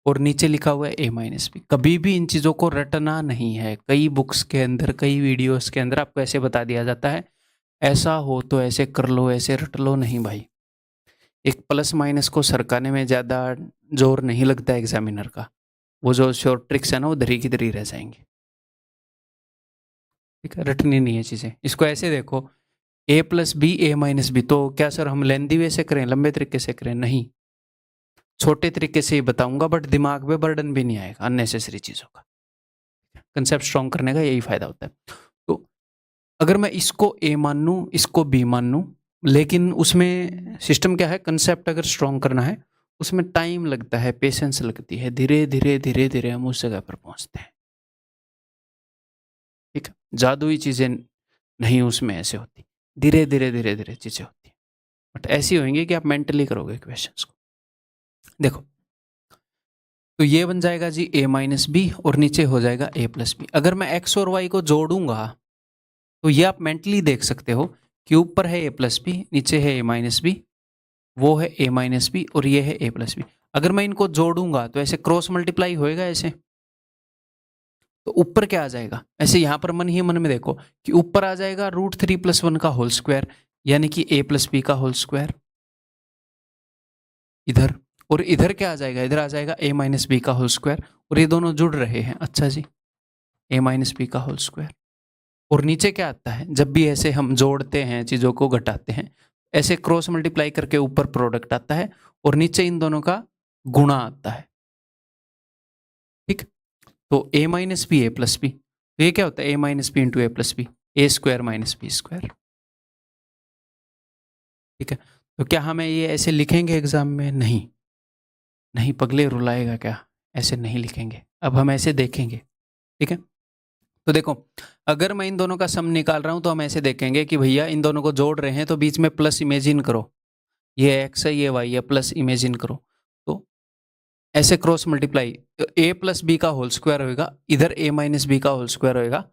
और नीचे लिखा हुआ है a माइनस बी। कभी भी इन चीज़ों को रटना नहीं है, कई बुक्स के अंदर, कई वीडियोस के अंदर आपको ऐसे बता दिया जाता है, ऐसा हो तो ऐसे कर लो, ऐसे रट लो, नहीं भाई। एक प्लस माइनस को सरकाने में ज़्यादा जोर नहीं लगता एग्जामिनर का, वो जो शॉर्ट ट्रिक्स है ना वो धरी की धरी रह जाएंगे, ठीक है। रटनी नहीं है चीज़ें, इसको ऐसे देखो, a plus b a minus B, तो क्या सर हम लेंदी वे से करें, लंबे तरीके से करें, नहीं, छोटे तरीके से ही बताऊंगा, बट दिमाग में बर्डन भी नहीं आएगा अननेसेसरी चीज़ों का। कंसेप्ट स्ट्रॉन्ग करने का यही फायदा होता है। तो अगर मैं इसको a मान लूँ, इसको b मान लूँ, लेकिन उसमें सिस्टम क्या है, कंसेप्ट अगर स्ट्रॉन्ग करना है उसमें टाइम लगता है, पेशेंस लगती है, धीरे धीरे धीरे धीरे हम उस जगह पर पहुंचते हैं। ठीक है, जादुई चीजें नहीं उसमें ऐसे होती, धीरे धीरे धीरे धीरे चीजें होती हैं, बट ऐसी होंगी कि आप मेंटली करोगे क्वेश्चंस को। देखो, तो ये बन जाएगा जी a माइनस बी और नीचे हो जाएगा a प्लस बी। अगर मैं x और y को जोड़ूंगा तो ये आप मेंटली देख सकते हो कि ऊपर है a प्लस बी, नीचे है a माइनस बी, वो है a माइनस बी और ये है a प्लस बी। अगर मैं इनको जोड़ूंगा तो ऐसे क्रॉस मल्टीप्लाई होएगा ऐसे, तो ऊपर क्या आ जाएगा, ऐसे यहां पर मन ही मन में देखो कि ऊपर आ जाएगा √3+1 का होल स्क्वायर, यानी कि a प्लस बी का होल स्क्वायर इधर, और इधर क्या आ जाएगा, इधर आ जाएगा a माइनस बी का होल स्क्वायर, और ये दोनों जुड़ रहे हैं। अच्छा जी, a माइनस बी का होल स्क्वायर। और नीचे क्या आता है, जब भी ऐसे हम जोड़ते हैं, चीज़ों को घटाते हैं, ऐसे क्रॉस मल्टीप्लाई करके ऊपर प्रोडक्ट आता है और नीचे इन दोनों का गुणा आता है। ठीक, तो a minus b a plus b, तो ये क्या होता है a minus B into a plus B, A square minus B square. ठीक है, तो क्या हमें ये ऐसे लिखेंगे एग्जाम में? नहीं, नहीं पगले, रुलाएगा क्या, ऐसे नहीं लिखेंगे। अब हम ऐसे देखेंगे। ठीक है, तो देखो, अगर मैं इन दोनों का सम निकाल रहा हूं तो हम ऐसे देखेंगे कि भैया इन दोनों को जोड़ रहे हैं तो बीच में प्लस इमेजिन करो, ये x है ये y है, प्लस इमेजिन करो, तो ऐसे cross multiply, a plus B का होल स्क्वायर होएगा, इधर a माइनस बी का होल स्क्वायर होएगा,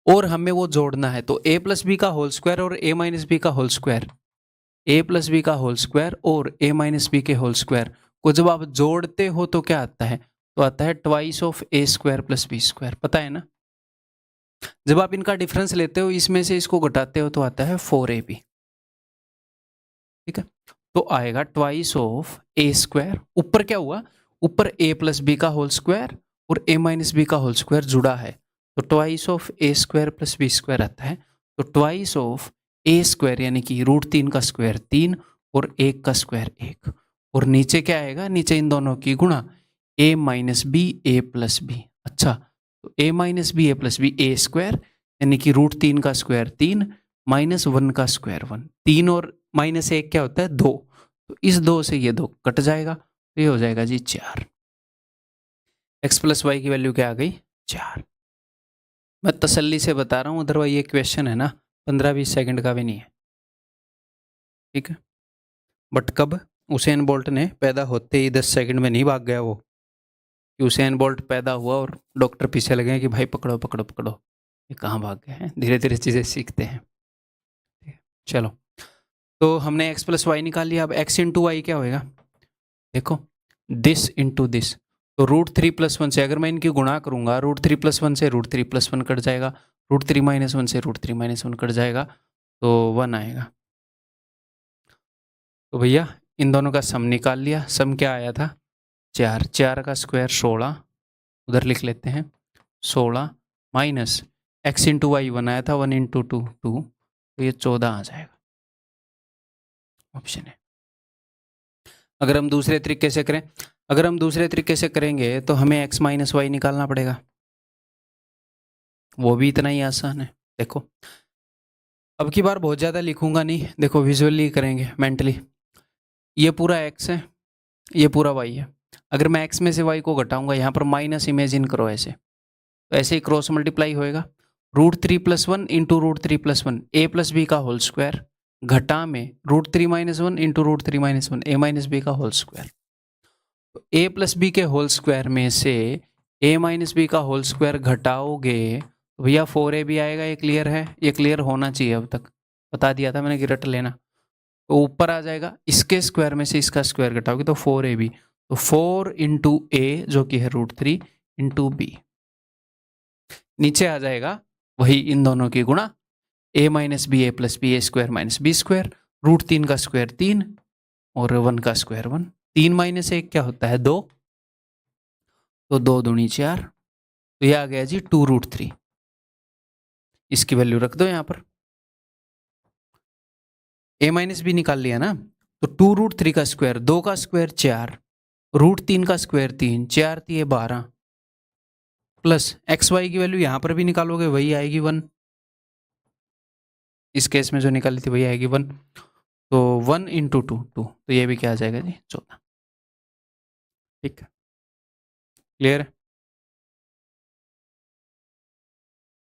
और हमें वो जोड़ना है, तो a प्लस बी का होल स्क्वायर और a माइनस बी का whole square, a plus B का होल स्क्वायर और a माइनस बी के होल स्क्वायर को जब आप जोड़ते हो तो क्या आता है, तो आता है twice of a square plus B square, पता है ना। जब आप इनका डिफरेंस लेते हो, इसमें से इसको घटाते हो तो आता है 4ab। ठीक है, तो आएगा ट्वाइस ऑफ ए स्क्वायर, ऊपर क्या हुआ, ऊपर a प्लस बी का होल स्क्वायर और a माइनस बी का होल स्क्वायर जुड़ा है, तो twice of A square plus B square आता है, तो ट्वाइस ऑफ ए स्क्वायर यानी कि √3 का स्क्वायर 3 और 1 का स्क्वायर 1, और नीचे क्या आएगा, नीचे इन दोनों की गुणा a minus B A plus B. अच्छा, तो a minus B A plus B A square यानी कि √3 का स्क्वायर 3 माइनस 1 का स्क्वायर 1, 3 और माइनस 1 क्या होता है 2, तो इस 2 से ये 2 कट जाएगा, तो ये हो जाएगा जी 4। x प्लस वाई की वैल्यू क्या आ गई, 4। मैं तसल्ली से बता रहा हूँ, अदरवाइज ये क्वेश्चन है ना 15-20 सेकंड का भी नहीं है। ठीक है, बट कब, उसेन बोल्ट ने पैदा होते ही 10 सेकंड में नहीं भाग गया वो, कि उसेन बोल्ट पैदा हुआ और डॉक्टर पीछे लगे कि भाई पकड़ो पकड़ो पकड़ो, ये कहाँ भाग गए हैं, धीरे धीरे चीज़ें सीखते हैं। चलो, तो हमने x प्लस वाई निकाल लिया, अब x इंटू वाई क्या होएगा, देखो दिस इंटू दिस, तो √3+1 से अगर मैं इनकी गुणा करूंगा, √3+1 से √3+1 कट जाएगा, √3-1 से √3-1 कट जाएगा, तो 1 आएगा। तो भैया इन दोनों का सम निकाल लिया, सम क्या आया था 4, 4 का स्क्वायर 16, उधर लिख लेते हैं 16 माइनस x इंटू वाई 1 आया था, 1 इंटू 2 2, तो ये 14 आ जाएगा, ऑप्शन है। अगर हम दूसरे तरीके से करें, अगर हम दूसरे तरीके से करेंगे तो हमें x माइनस वाई निकालना पड़ेगा, वो भी इतना ही आसान है। देखो, अब की बार बहुत ज़्यादा लिखूंगा नहीं, देखो विजुअली करेंगे मेंटली। ये पूरा x है, ये पूरा y है, अगर मैं x में से y को घटाऊंगा, यहाँ पर माइनस इमेजिन करो ऐसे, तो ऐसे ही क्रॉस मल्टीप्लाई होएगा, √3+1 इंटू √3+1 a प्लस बी का होल स्क्वायर घटा में √3-1 इंटू √3-1 a माइनस बी का होल स्क्वायर, तो a प्लस बी के होल स्क्वायर में से a माइनस बी का होल स्क्वायर घटाओगे तो भैया 4ab आएगा, ये क्लियर है, ये क्लियर होना चाहिए, अब तक बता दिया था मैंने कि रट लेना। तो ऊपर आ जाएगा, इसके स्क्वायर में से इसका स्क्वायर घटाओगे तो 4ab, तो 4 इंटू ए जो कि है √3 इंटू बी, नीचे आ जाएगा वही इन दोनों की गुणा a minus B A plus B A square minus B square, √3 का स्क्वायर 3 और 1 का स्क्वायर 1, 3 माइनस 1 क्या होता है 2, तो 2 दूनी 4, तो यह आ गया जी 2√3, इसकी वैल्यू रख दो यहाँ पर, a माइनस बी निकाल लिया ना, तो 2√3 का स्क्वायर, 2 का स्क्वायर 4, √3 का स्क्वायर 3, 4 3 12, प्लस एक्स वाई की वैल्यू यहाँ पर भी निकालोगे वही आएगी 1, इस केस में जो निकाली थी वही आएगी 1, तो 1 इंटू 2 2, तो ये भी क्या आ जाएगा जी 14। ठीक है, क्लियर है।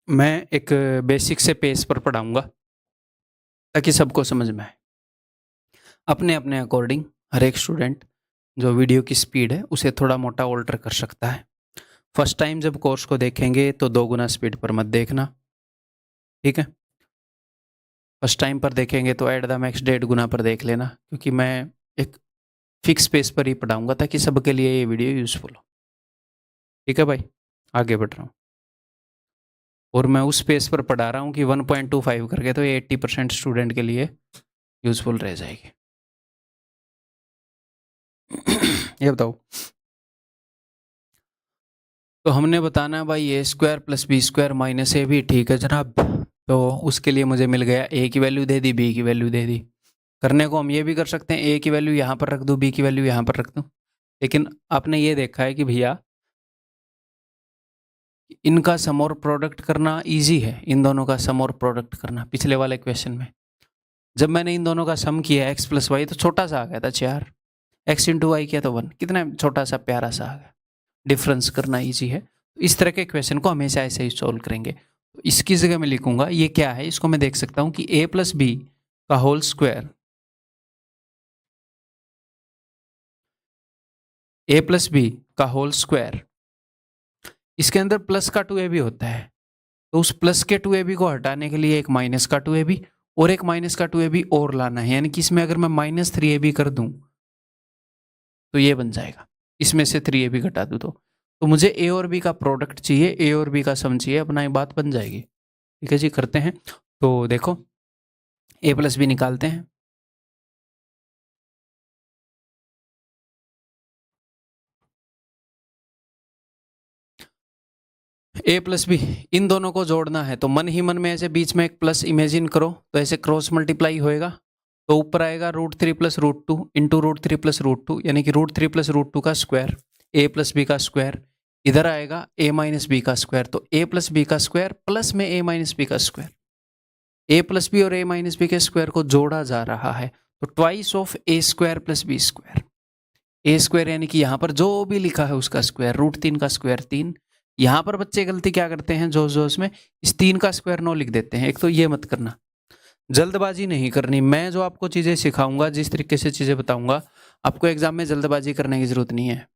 मैं एक बेसिक से पेज पर पढ़ाऊंगा ताकि सबको समझ में आए। अपने अपने अकॉर्डिंग हर एक स्टूडेंट जो वीडियो की स्पीड है उसे थोड़ा मोटा ऑल्टर कर सकता है। फर्स्ट टाइम जब कोर्स को देखेंगे तो 2 गुना स्पीड पर मत देखना, ठीक है। फर्स्ट टाइम पर देखेंगे तो एट द मैक्स 1.5 गुना पर देख लेना, क्योंकि मैं एक फिक्स पेस पर ही पढ़ाऊंगा ताकि सबके लिए ये वीडियो यूज़फुल हो। ठीक है भाई, आगे बढ़ रहा हूँ और मैं उस पेस पर पढ़ा रहा हूँ कि 1.25 करके तो ये 80% स्टूडेंट के लिए यूज़फुल रह जाएगी। ये बताओ, तो हमने बताना है भाई A square plus B square minus A B, ठीक है जनाब। तो उसके लिए मुझे मिल गया ए की वैल्यू दे दी, बी की वैल्यू दे दी। करने को हम ये भी कर सकते हैं, ए की वैल्यू यहाँ पर रख दूँ, बी की वैल्यू यहाँ पर रख दूँ। लेकिन आपने ये देखा है कि भैया इनका सम और प्रोडक्ट करना इजी है, इन दोनों का सम और प्रोडक्ट करना। पिछले वाले क्वेश्चन में जब मैंने इन दोनों का सम किया एक्स प्लस वाई तो छोटा सा आ गया था 4, एक्स इंटू वाई किया तो 1, कितना छोटा सा प्यारा सा आ गया। डिफरेंस करना ईजी है, इस तरह के क्वेश्चन को हमेशा ऐसे ही सॉल्व करेंगे। तो इसकी जगह मैं लिखूंगा ये क्या है, इसको मैं देख सकता हूँ कि a प्लस बी का whole square, a plus B का होल स्क्वायर, इसके अंदर प्लस का 2ab भी होता है। तो उस प्लस के 2ab को हटाने के लिए एक माइनस का 2ab और एक माइनस का 2ab और लाना है, यानी कि इसमें अगर मैं -3ab कर दूं तो ये बन जाएगा, इसमें से 3ab घटा दूं तो मुझे a और b का प्रोडक्ट चाहिए, a और b का सम चाहिए, अपना ये बात बन जाएगी। ठीक है जी, करते हैं। तो देखो a प्लस बी निकालते हैं। a प्लस बी इन दोनों को जोड़ना है तो मन ही मन में ऐसे बीच में एक प्लस इमेजिन करो, तो ऐसे क्रॉस मल्टीप्लाई होएगा तो ऊपर आएगा √3 प्लस √2 इंटू √3 प्लस √2, यानी कि √3 प्लस √2 का स्क्वायर, a प्लस बी का स्क्वायर। इधर आएगा a माइनस बी का स्क्वायर, तो a प्लस बी का स्क्वायर प्लस में a माइनस बी का स्क्वायर। a प्लस बी और a माइनस बी के स्क्वायर को जोड़ा जा रहा है, तो twice of a square plus B square. A square यानी कि यहाँ पर जो भी लिखा है उसका स्क्वायर, √3 का स्क्वायर 3। यहाँ पर बच्चे गलती क्या करते हैं, जोश जोश में इस 3 का स्क्वायर 9 लिख देते हैं। एक तो ये मत करना, जल्दबाजी नहीं करनी। मैं जो आपको चीज़ें सिखाऊंगा, जिस तरीके से चीज़ें बताऊंगा, आपको एग्जाम में जल्दबाजी करने की जरूरत नहीं है।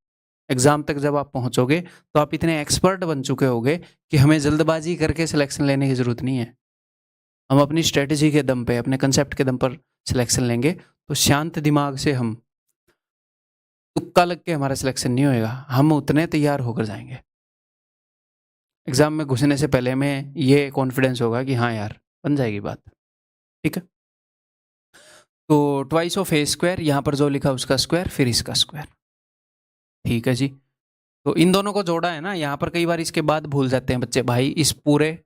एग्जाम तक जब आप पहुंचोगे तो आप इतने एक्सपर्ट बन चुके होगे कि हमें जल्दबाजी करके सिलेक्शन लेने की जरूरत नहीं है। हम अपनी स्ट्रेटेजी के दम पे, अपने कंसेप्ट के दम पर सिलेक्शन लेंगे, तो शांत दिमाग से हम, तुक्का लग के हमारा सिलेक्शन नहीं होएगा, हम उतने तैयार होकर जाएंगे। एग्जाम में घुसने से पहले में ये कॉन्फिडेंस होगा कि हाँ यार बन जाएगी बात। ठीक है, तो ट्वाइस ऑफ ए स्क्वायर, यहाँ पर जो लिखा उसका स्क्वायर फिर इसका स्क्वायर। ठीक है जी, तो इन दोनों को जोड़ा है ना। यहाँ पर कई बार इसके बाद भूल जाते हैं बच्चे, भाई इस पूरे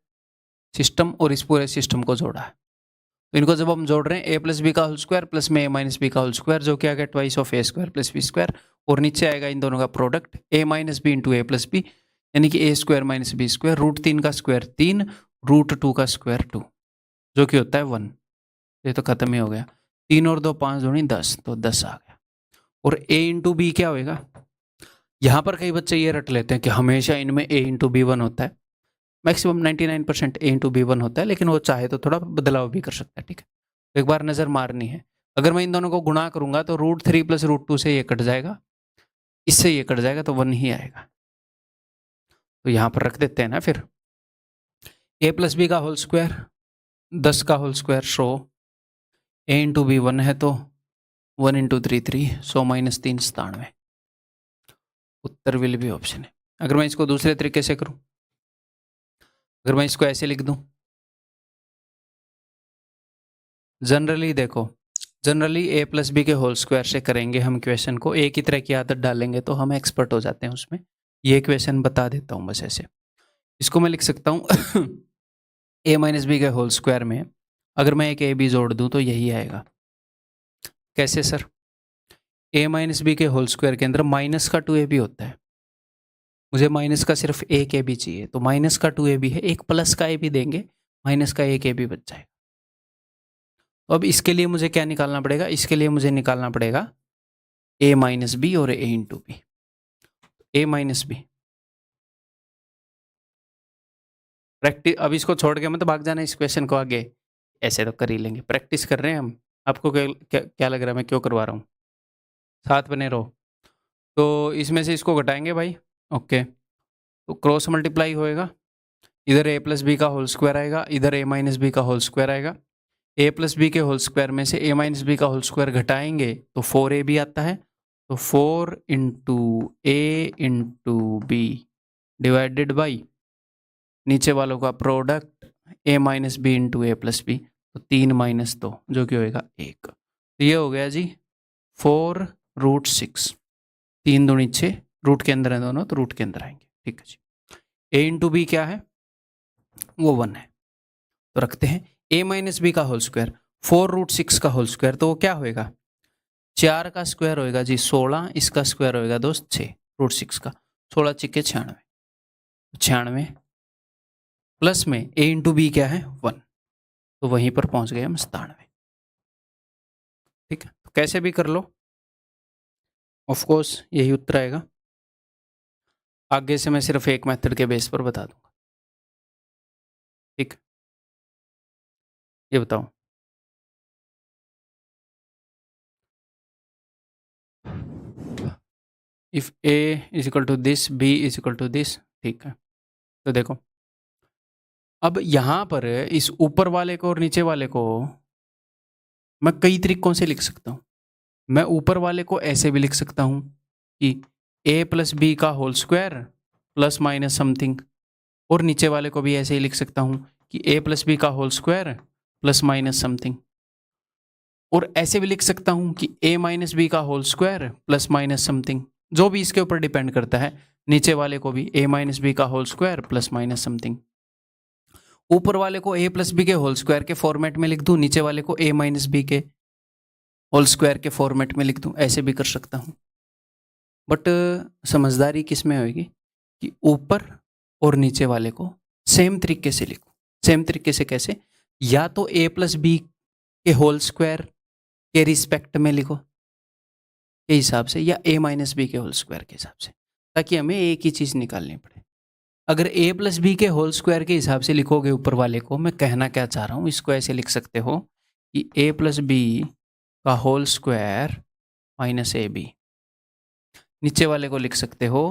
सिस्टम और इस पूरे सिस्टम को जोड़ा है। तो इनको जब हम जोड़ रहे हैं a प्लस बी का होल स्क्वायर प्लस में a माइनस बी का होल स्क्वायर, जो कि आ गया twice of A square plus B square, और नीचे आएगा इन दोनों का product a minus B into A plus b, यानी कि a square minus B square, √3 का स्क्वायर 3, √2 का स्क्वायर 2, जो कि होता है 1। ये तो खत्म ही हो गया, 3 और 2 5 दूनी 10, तो 10 आ गया। और a इंटू बी क्या होएगा, यहाँ पर कई बच्चे ये रट लेते हैं कि हमेशा इनमें a इंटू बी 1 होता है। मैक्सिमम 99% a इंटू बी 1 होता है, लेकिन वो चाहे तो थोड़ा बदलाव भी कर सकता है। ठीक है, तो एक बार नज़र मारनी है। अगर मैं इन दोनों को गुणा करूंगा तो √3 प्लस √2 से ये कट जाएगा, इससे ये कट जाएगा, तो 1 ही आएगा। तो यहाँ पर रख देते हैं ना फिर, a प्लस बी का होल स्क्वायर 10 का whole square, so a into b 1 है तो 1 इंटू 3 3, 100 माइनस 3 97। उत्तर विल भी ऑप्शन है। अगर मैं इसको दूसरे तरीके से करूं, अगर मैं इसको ऐसे लिख दूं, जनरली देखो, जनरली a प्लस बी के होल स्क्वायर से करेंगे हम क्वेश्चन को, एक ही तरह की आदत डालेंगे तो हम एक्सपर्ट हो जाते हैं उसमें। ये क्वेश्चन बता देता हूँ बस ऐसे। इसको मैं लिख सकता हूँ a माइनस बी के होल स्क्वायर में अगर मैं एक a b जोड़ दूँ तो यही आएगा। कैसे सर, a माइनस बी के होल स्क्वायर के अंदर माइनस का 2ab होता है, मुझे माइनस का सिर्फ एक ab चाहिए, तो माइनस का 2ab है, एक प्लस का ab देंगे, माइनस का एक ab बच जाएगा। तो अब इसके लिए मुझे क्या निकालना पड़ेगा, इसके लिए मुझे निकालना पड़ेगा a माइनस बी और a into B. A minus b. Practice, अब इसको छोड़ के मत भाग जाना इस क्वेश्चन को आगे, ऐसे तो कर ही लेंगे, प्रैक्टिस कर रहे हैं हम। आपको क्या लग रहा है मैं क्यों करवा रहा हूँ? साथ बने रहो। तो इसमें से इसको घटाएंगे भाई, ओके, तो क्रॉस मल्टीप्लाई होएगा, इधर ए प्लस बी का होल स्क्वायर आएगा, इधर ए माइनस बी का होल स्क्वायर आएगा। ए प्लस बी के होल स्क्वायर में से ए माइनस बी का होल स्क्वायर घटाएंगे तो 4 बी आता है, तो 4 into a into b divided by नीचे वालों का product a minus B into A plus b, तो 3 माइनस 2 जो कि होएगा 1। तो ये हो गया जी 4√6, 3 दूनी 6, रूट के अंदर है दोनों तो रूट के अंदर आएंगे, ठीक है जी। ए इंटू बी क्या है, वो 1 है, तो रखते हैं ए माइनस बी का होल स्क्वायर, 4√6 का होल स्क्वायर, तो वो क्या होएगा, 4 का स्क्वायर होएगा जी 16, इसका स्क्वायर होएगा दोस्त 6√6 का, 16 चिक्के 96, 96 प्लस में ए इंटू बी क्या है 1, तो वहीं पर पहुंच गए हम 97। ठीक है, तो कैसे भी कर लो, ऑफ कोर्स यही उत्तर आएगा। आगे से मैं सिर्फ एक मेथड के बेस पर बता दूंगा। ठीक, ये बताओ, if a is equal to this, b is equal to this, ठीक है। तो देखो अब यहां पर इस ऊपर वाले को और नीचे वाले को मैं कई तरीकों से लिख सकता हूं। मैं ऊपर वाले को ऐसे भी लिख सकता हूं कि ए प्लस बी का whole square plus minus something, और नीचे वाले को भी ऐसे ही लिख सकता हूं कि ए प्लस बी का whole square plus minus something, और ऐसे भी लिख सकता हूं कि ए माइनस बी का whole square plus minus something, जो भी इसके ऊपर डिपेंड करता है। नीचे वाले को भी ए माइनस बी का whole square plus minus something, ऊपर वाले को ए प्लस बी के होल स्क्वायर के फॉर्मेट में लिख दूं, नीचे वाले को ए माइनस बी के होल स्क्वायर के फॉर्मेट में लिख दूं, ऐसे भी कर सकता हूं। बट समझदारी किस में होगी कि ऊपर और नीचे वाले को सेम तरीके से लिखो। सेम तरीके से कैसे, या तो ए प्लस बी के होल स्क्वायर के रिस्पेक्ट में लिखो के हिसाब से, या ए माइनस बी के होल स्क्वायर के हिसाब से, ताकि हमें एक ही चीज़ निकालनी पड़े। अगर ए प्लस बी के होल स्क्वायर के हिसाब से लिखोगे ऊपर वाले को, मैं कहना क्या चाह रहा हूँ, इसको ऐसे लिख सकते हो कि ए प्लस बी का होल स्क्वायर माइनस ए बी, नीचे वाले को लिख सकते हो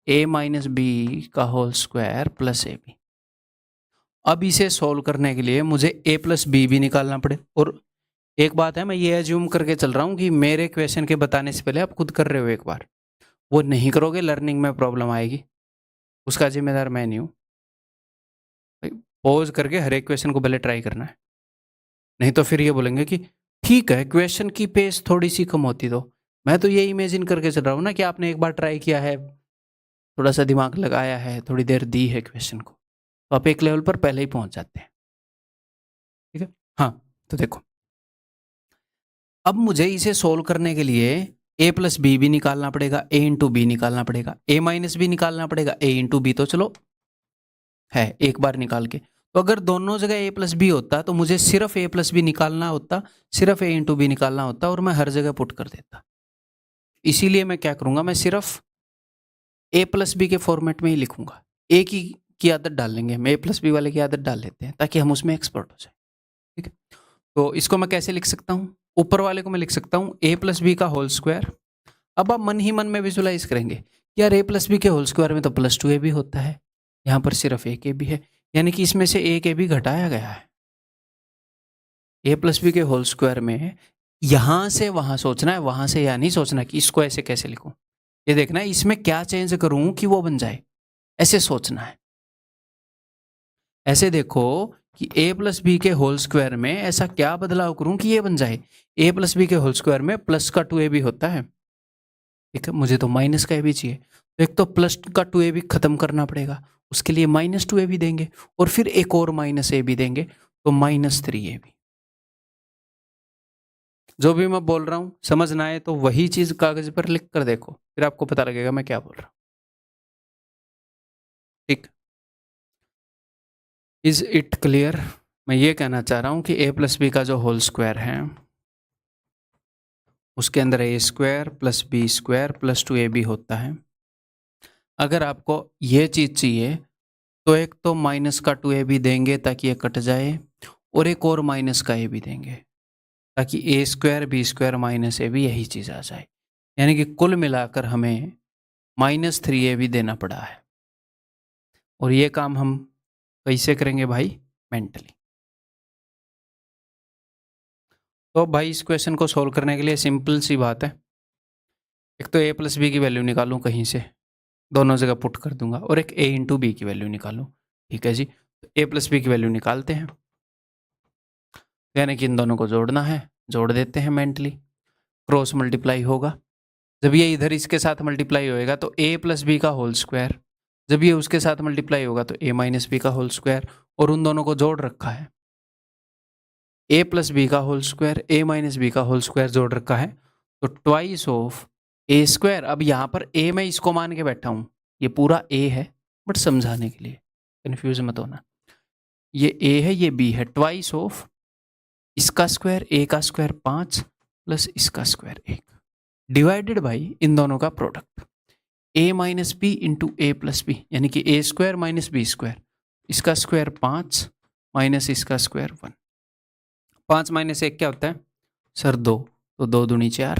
ए माइनस बी का होल स्क्वायर प्लस ए बी। अब इसे सॉल्व करने के लिए मुझे ए प्लस बी भी निकालना पड़े, और एक बात है, मैं ये एज्यूम करके चल रहा हूँ कि मेरे क्वेश्चन के बताने से पहले आप खुद कर रहे हो एक बार, वो नहीं करोगे लर्निंग में प्रॉब्लम आएगी, उसका जिम्मेदार मैं नहीं हूँ। पॉज करके हर एक क्वेश्चन को पहले ट्राई करना है, नहीं तो फिर ये बोलेंगे कि ठीक है क्वेश्चन की पेस थोड़ी सी कम होती, तो मैं तो ये इमेजिन करके चल रहा हूँ ना कि आपने एक बार ट्राई किया है, थोड़ा सा दिमाग लगाया है, थोड़ी देर दी है क्वेश्चन को, तो आप एक लेवल पर पहले ही पहुंच जाते हैं। ठीक है, हाँ, तो देखो अब मुझे इसे सोल्व करने के लिए ए प्लस बी भी निकालना पड़ेगा, ए इंटू बी निकालना पड़ेगा, ए माइनस बी निकालना पड़ेगा, ए इंटू बी तो चलो है एक बार निकाल के। तो अगर दोनों जगह ए प्लस बी होता तो मुझे सिर्फ ए प्लस बी निकालना होता, सिर्फ ए इंटू बी निकालना होता, और मैं हर जगह पुट कर देता। इसीलिए मैं क्या करूंगा, मैं सिर्फ ए प्लस बी के फॉर्मेट में ही लिखूंगा। ए की आदत डाल लेंगे हम, ए प्लस बी वाले की आदत डाल लेते हैं ताकि हम उसमें एक्सपर्ट हो जाए। ठीक है, तो इसको मैं कैसे लिख सकता हूँ, ऊपर वाले को मैं लिख सकता हूँ ए प्लस बी का होल स्क्वायर। अब आप मन ही मन में विजुलाइज करेंगे यार ए प्लस बी के होल स्क्वायर में तो प्लस 2 ए भी होता है, यहाँ पर सिर्फ एक ए भी है, यानी कि इसमें से एक ए भी घटाया गया है। ए प्लस बी के होल स्क्वायर में यहां से वहां सोचना है, वहां से यह नहीं सोचना कि इसको ऐसे कैसे लिखूं, ये देखना है इसमें क्या चेंज करूं कि वो बन जाए, ऐसे सोचना है। ऐसे देखो कि ए प्लस बी के होल स्क्वायर में ऐसा क्या बदलाव करूं कि ये बन जाए। ए प्लस बी के होल स्क्वायर में प्लस का 2 ए भी होता है, ठीक है, मुझे तो माइनस का ए भी चाहिए, तो एक तो प्लस का 2 ए भी खत्म करना पड़ेगा, उसके लिए माइनस 2 ए भी देंगे, और फिर एक और माइनस ए भी देंगे, तो माइनस 3 ए भी। जो भी मैं बोल रहा हूं समझ ना आए तो वही चीज कागज पर लिख कर देखो, फिर आपको पता लगेगा मैं क्या बोल रहा हूं। ठीक, इज इट क्लियर? मैं ये कहना चाह रहा हूं कि ए प्लस बी का जो होल स्क्वायर है उसके अंदर A square plus B square plus 2 A B होता है, अगर आपको ये चीज़ चाहिए तो एक तो माइनस का 2ab देंगे ताकि ये कट जाए, और एक और माइनस का a भी देंगे ताकि a² b² माइनस a भी यही चीज़ आ जाए। यानी कि कुल मिलाकर हमें -3ab देना पड़ा है। और ये काम हम कैसे करेंगे भाई? मेंटली। तो भाई इस क्वेश्चन को सोल्व करने के लिए सिंपल सी बात है, एक तो a प्लस बी की वैल्यू निकालूं कहीं से, दोनों जगह पुट कर दूंगा, और एक a इंटू बी की वैल्यू निकालूं। ठीक है जी, तो a प्लस बी की वैल्यू निकालते हैं, यानी कि इन दोनों को जोड़ना है, जोड़ देते हैं मेंटली। क्रॉस मल्टीप्लाई होगा, जब ये इधर इसके साथ मल्टीप्लाई होएगा तो a प्लस बी का होल स्क्वायर, जब ये उसके साथ मल्टीप्लाई होगा तो a माइनस बी का होल स्क्वायर, और उन दोनों को जोड़ रखा है, a प्लस बी का whole square, a minus B का होल स्क्वायर जोड़ रखा है, तो ट्वाइस ऑफ a स्क्वायर। अब यहाँ पर a मैं इसको मान के बैठा हूँ, ये पूरा a है, बट समझाने के लिए कंफ्यूज मत होना, ये a है ये b है, ट्वाइस ऑफ इसका स्क्वायर, a का स्क्वायर 5 प्लस इसका स्क्वायर 1, डिवाइडेड बाई इन दोनों का product a minus B into A plus b, यानी कि a square minus B square, इसका स्क्वायर 5 माइनस इसका स्क्वायर 1। 5 माइनस 1 क्या होता है सर? 2, तो 2 दूनी 4,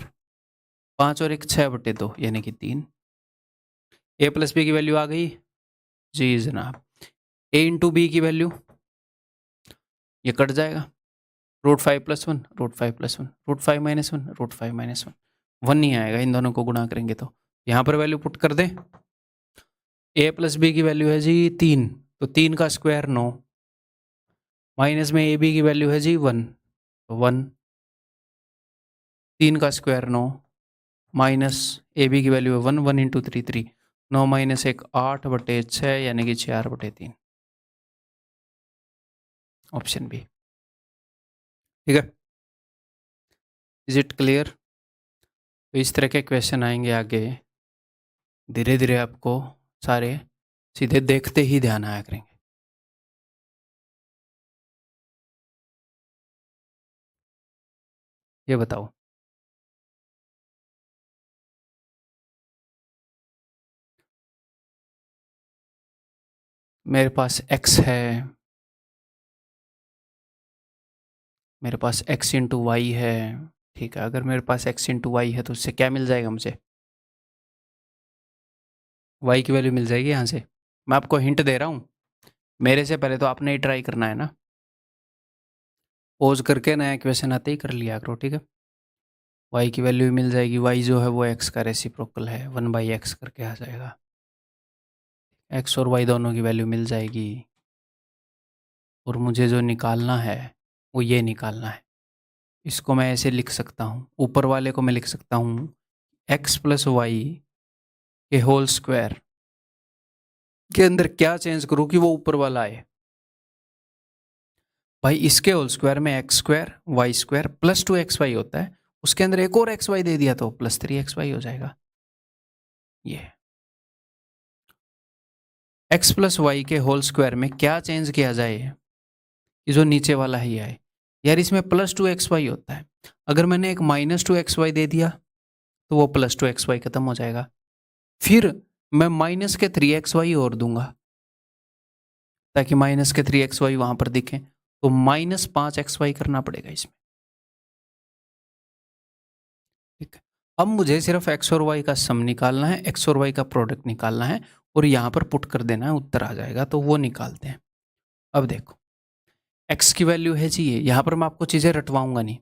5 और 1 6/2 यानी कि 3। a प्लस बी की वैल्यू आ गई जी जनाब। a इंटू बी की वैल्यू, ये कट जाएगा, √5 + 1 √5 + 1 √5 - 1 √5 - 1, 1 नहीं आएगा इन दोनों को गुणा करेंगे तो। यहाँ पर वैल्यू पुट कर दें, a प्लस बी की वैल्यू है जी 3, तो 3 का स्क्वायर 9, माइनस में ए बी की वैल्यू है जी 1, तो 1, 3 का स्क्वायर 9, माइनस ए बी की वैल्यू है 1, 1 इंटू 3 3, 9 माइनस 1 8/6 यानी कि 4/3, ऑप्शन बी। ठीक है, इज इट क्लियर? तो इस तरह के क्वेश्चन आएंगे आगे, धीरे धीरे आपको सारे सीधे देखते ही ध्यान आया करेंगे। ये बताओ, मेरे पास x है, मेरे पास x इंटू वाई है। ठीक है, अगर मेरे पास x इंटू वाई है तो उससे क्या मिल जाएगा मुझे? y की वैल्यू मिल जाएगी यहाँ से। मैं आपको हिंट दे रहा हूँ, मेरे से पहले तो आपने ही ट्राई करना है ना, पॉज करके नया क्वेश्चन आते ही कर लिया करो। ठीक है, y की वैल्यू मिल जाएगी, y जो है वो x का रेसिप्रोकल है, 1/x करके आ जाएगा, x और y दोनों की वैल्यू मिल जाएगी, और मुझे जो निकालना है वो ये निकालना है। इसको मैं ऐसे लिख सकता हूँ, ऊपर वाले को मैं लिख सकता हूँ x प्लस वाई के होल स्क्वायर के अंदर क्या चेंज करूँ कि वो ऊपर वाला आए? भाई इसके होल स्क्वायर में x² y² प्लस 2xy होता है, उसके अंदर एक और xy दे दिया तो प्लस 3xy हो जाएगा। ये x प्लस वाई के होल स्क्वायर में क्या चेंज किया जाए कि जो नीचे वाला ही आए? यार इसमें प्लस 2xy होता है, अगर मैंने एक -2xy दे दिया तो वो प्लस 2xy खत्म हो जाएगा, फिर मैं माइनस के 3xy और दूंगा ताकि माइनस के 3xy वहां पर दिखें, तो -5xy करना पड़ेगा इसमें। ठीक है, अब मुझे सिर्फ x और y का सम निकालना है, x और y का प्रोडक्ट निकालना है, और यहाँ पर पुट कर देना है, उत्तर आ जाएगा, तो वो निकालते हैं। अब देखो x की वैल्यू है जी ये, यहाँ पर मैं आपको चीज़ें रटवाऊंगा नहीं।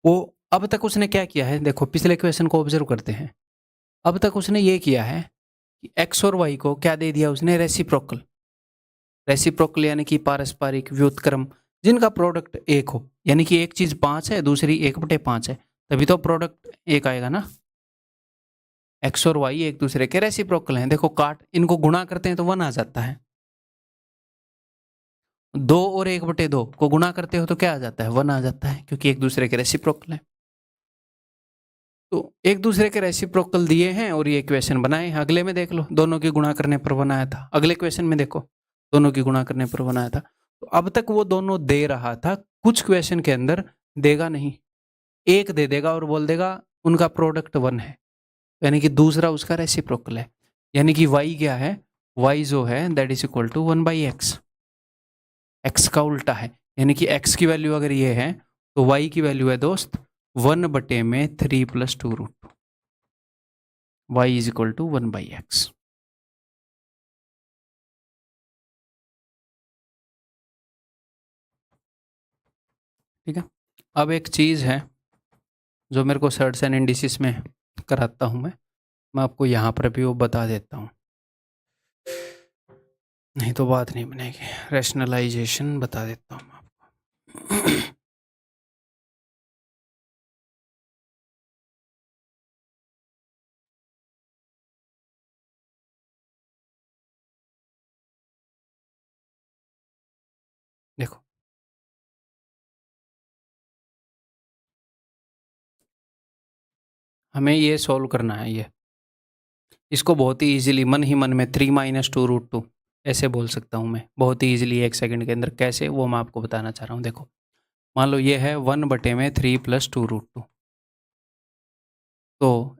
वो अब तक उसने क्या किया है, देखो पिछले क्वेश्चन को ऑब्जर्व करते हैं, अब तक उसने ये किया है कि x और y को क्या दे दिया उसने? रेसिप्रोकल। रेसिप्रोकल यानी कि पारस्परिक व्युत्क्रम जिनका प्रोडक्ट 1 हो, यानी कि एक चीज़ 5 है दूसरी 1/5 है, तभी तो प्रोडक्ट 1 आएगा ना। x और y एक दूसरे के रेसिप्रोकल हैं, देखो काट इनको गुणा करते हैं तो 1 आ जाता है, 2 और 1/2 को गुणा करते हो तो क्या आ जाता है? 1 आ जाता है, क्योंकि एक दूसरे के रेसिप्रोकल है। तो एक दूसरे के रेसिप्रोकल दिए हैं और ये क्वेश्चन बनाए। अगले में देख लो, दोनों की गुणा करने पर बनाया था, अगले क्वेश्चन में देखो दोनों की गुणा करने पर बनाया था। तो अब तक वो दोनों दे रहा था, कुछ क्वेश्चन के अंदर देगा नहीं, एक दे देगा और बोल देगा उनका प्रोडक्ट 1 है, यानी कि दूसरा उसका रेसिप्रोकल है। यानी कि y क्या है, y जो है that is equal to 1/x, x का उल्टा है, यानी कि x की वैल्यू अगर ये है तो y की वैल्यू है दोस्त 1/3 + 2√2, y is equal to 1/x। ठीक है। अब एक चीज़ है जो मेरे को सर्ट्स एंड इंडिसेस में कराता हूँ मैं आपको यहाँ पर भी वो बता देता हूँ, नहीं तो बात नहीं बनेगी। रैशनलाइजेशन बता देता हूँ मैं आपको। देखो, हमें ये सॉल्व करना है, ये इसको बहुत ही इजीली मन ही मन में 3 - 2√2 ऐसे बोल सकता हूँ मैं बहुत ही इजीली 1 सेकंड के अंदर। कैसे, वो मैं आपको बताना चाह रहा हूँ। देखो, मान लो ये है 1/3 + 2√2, तो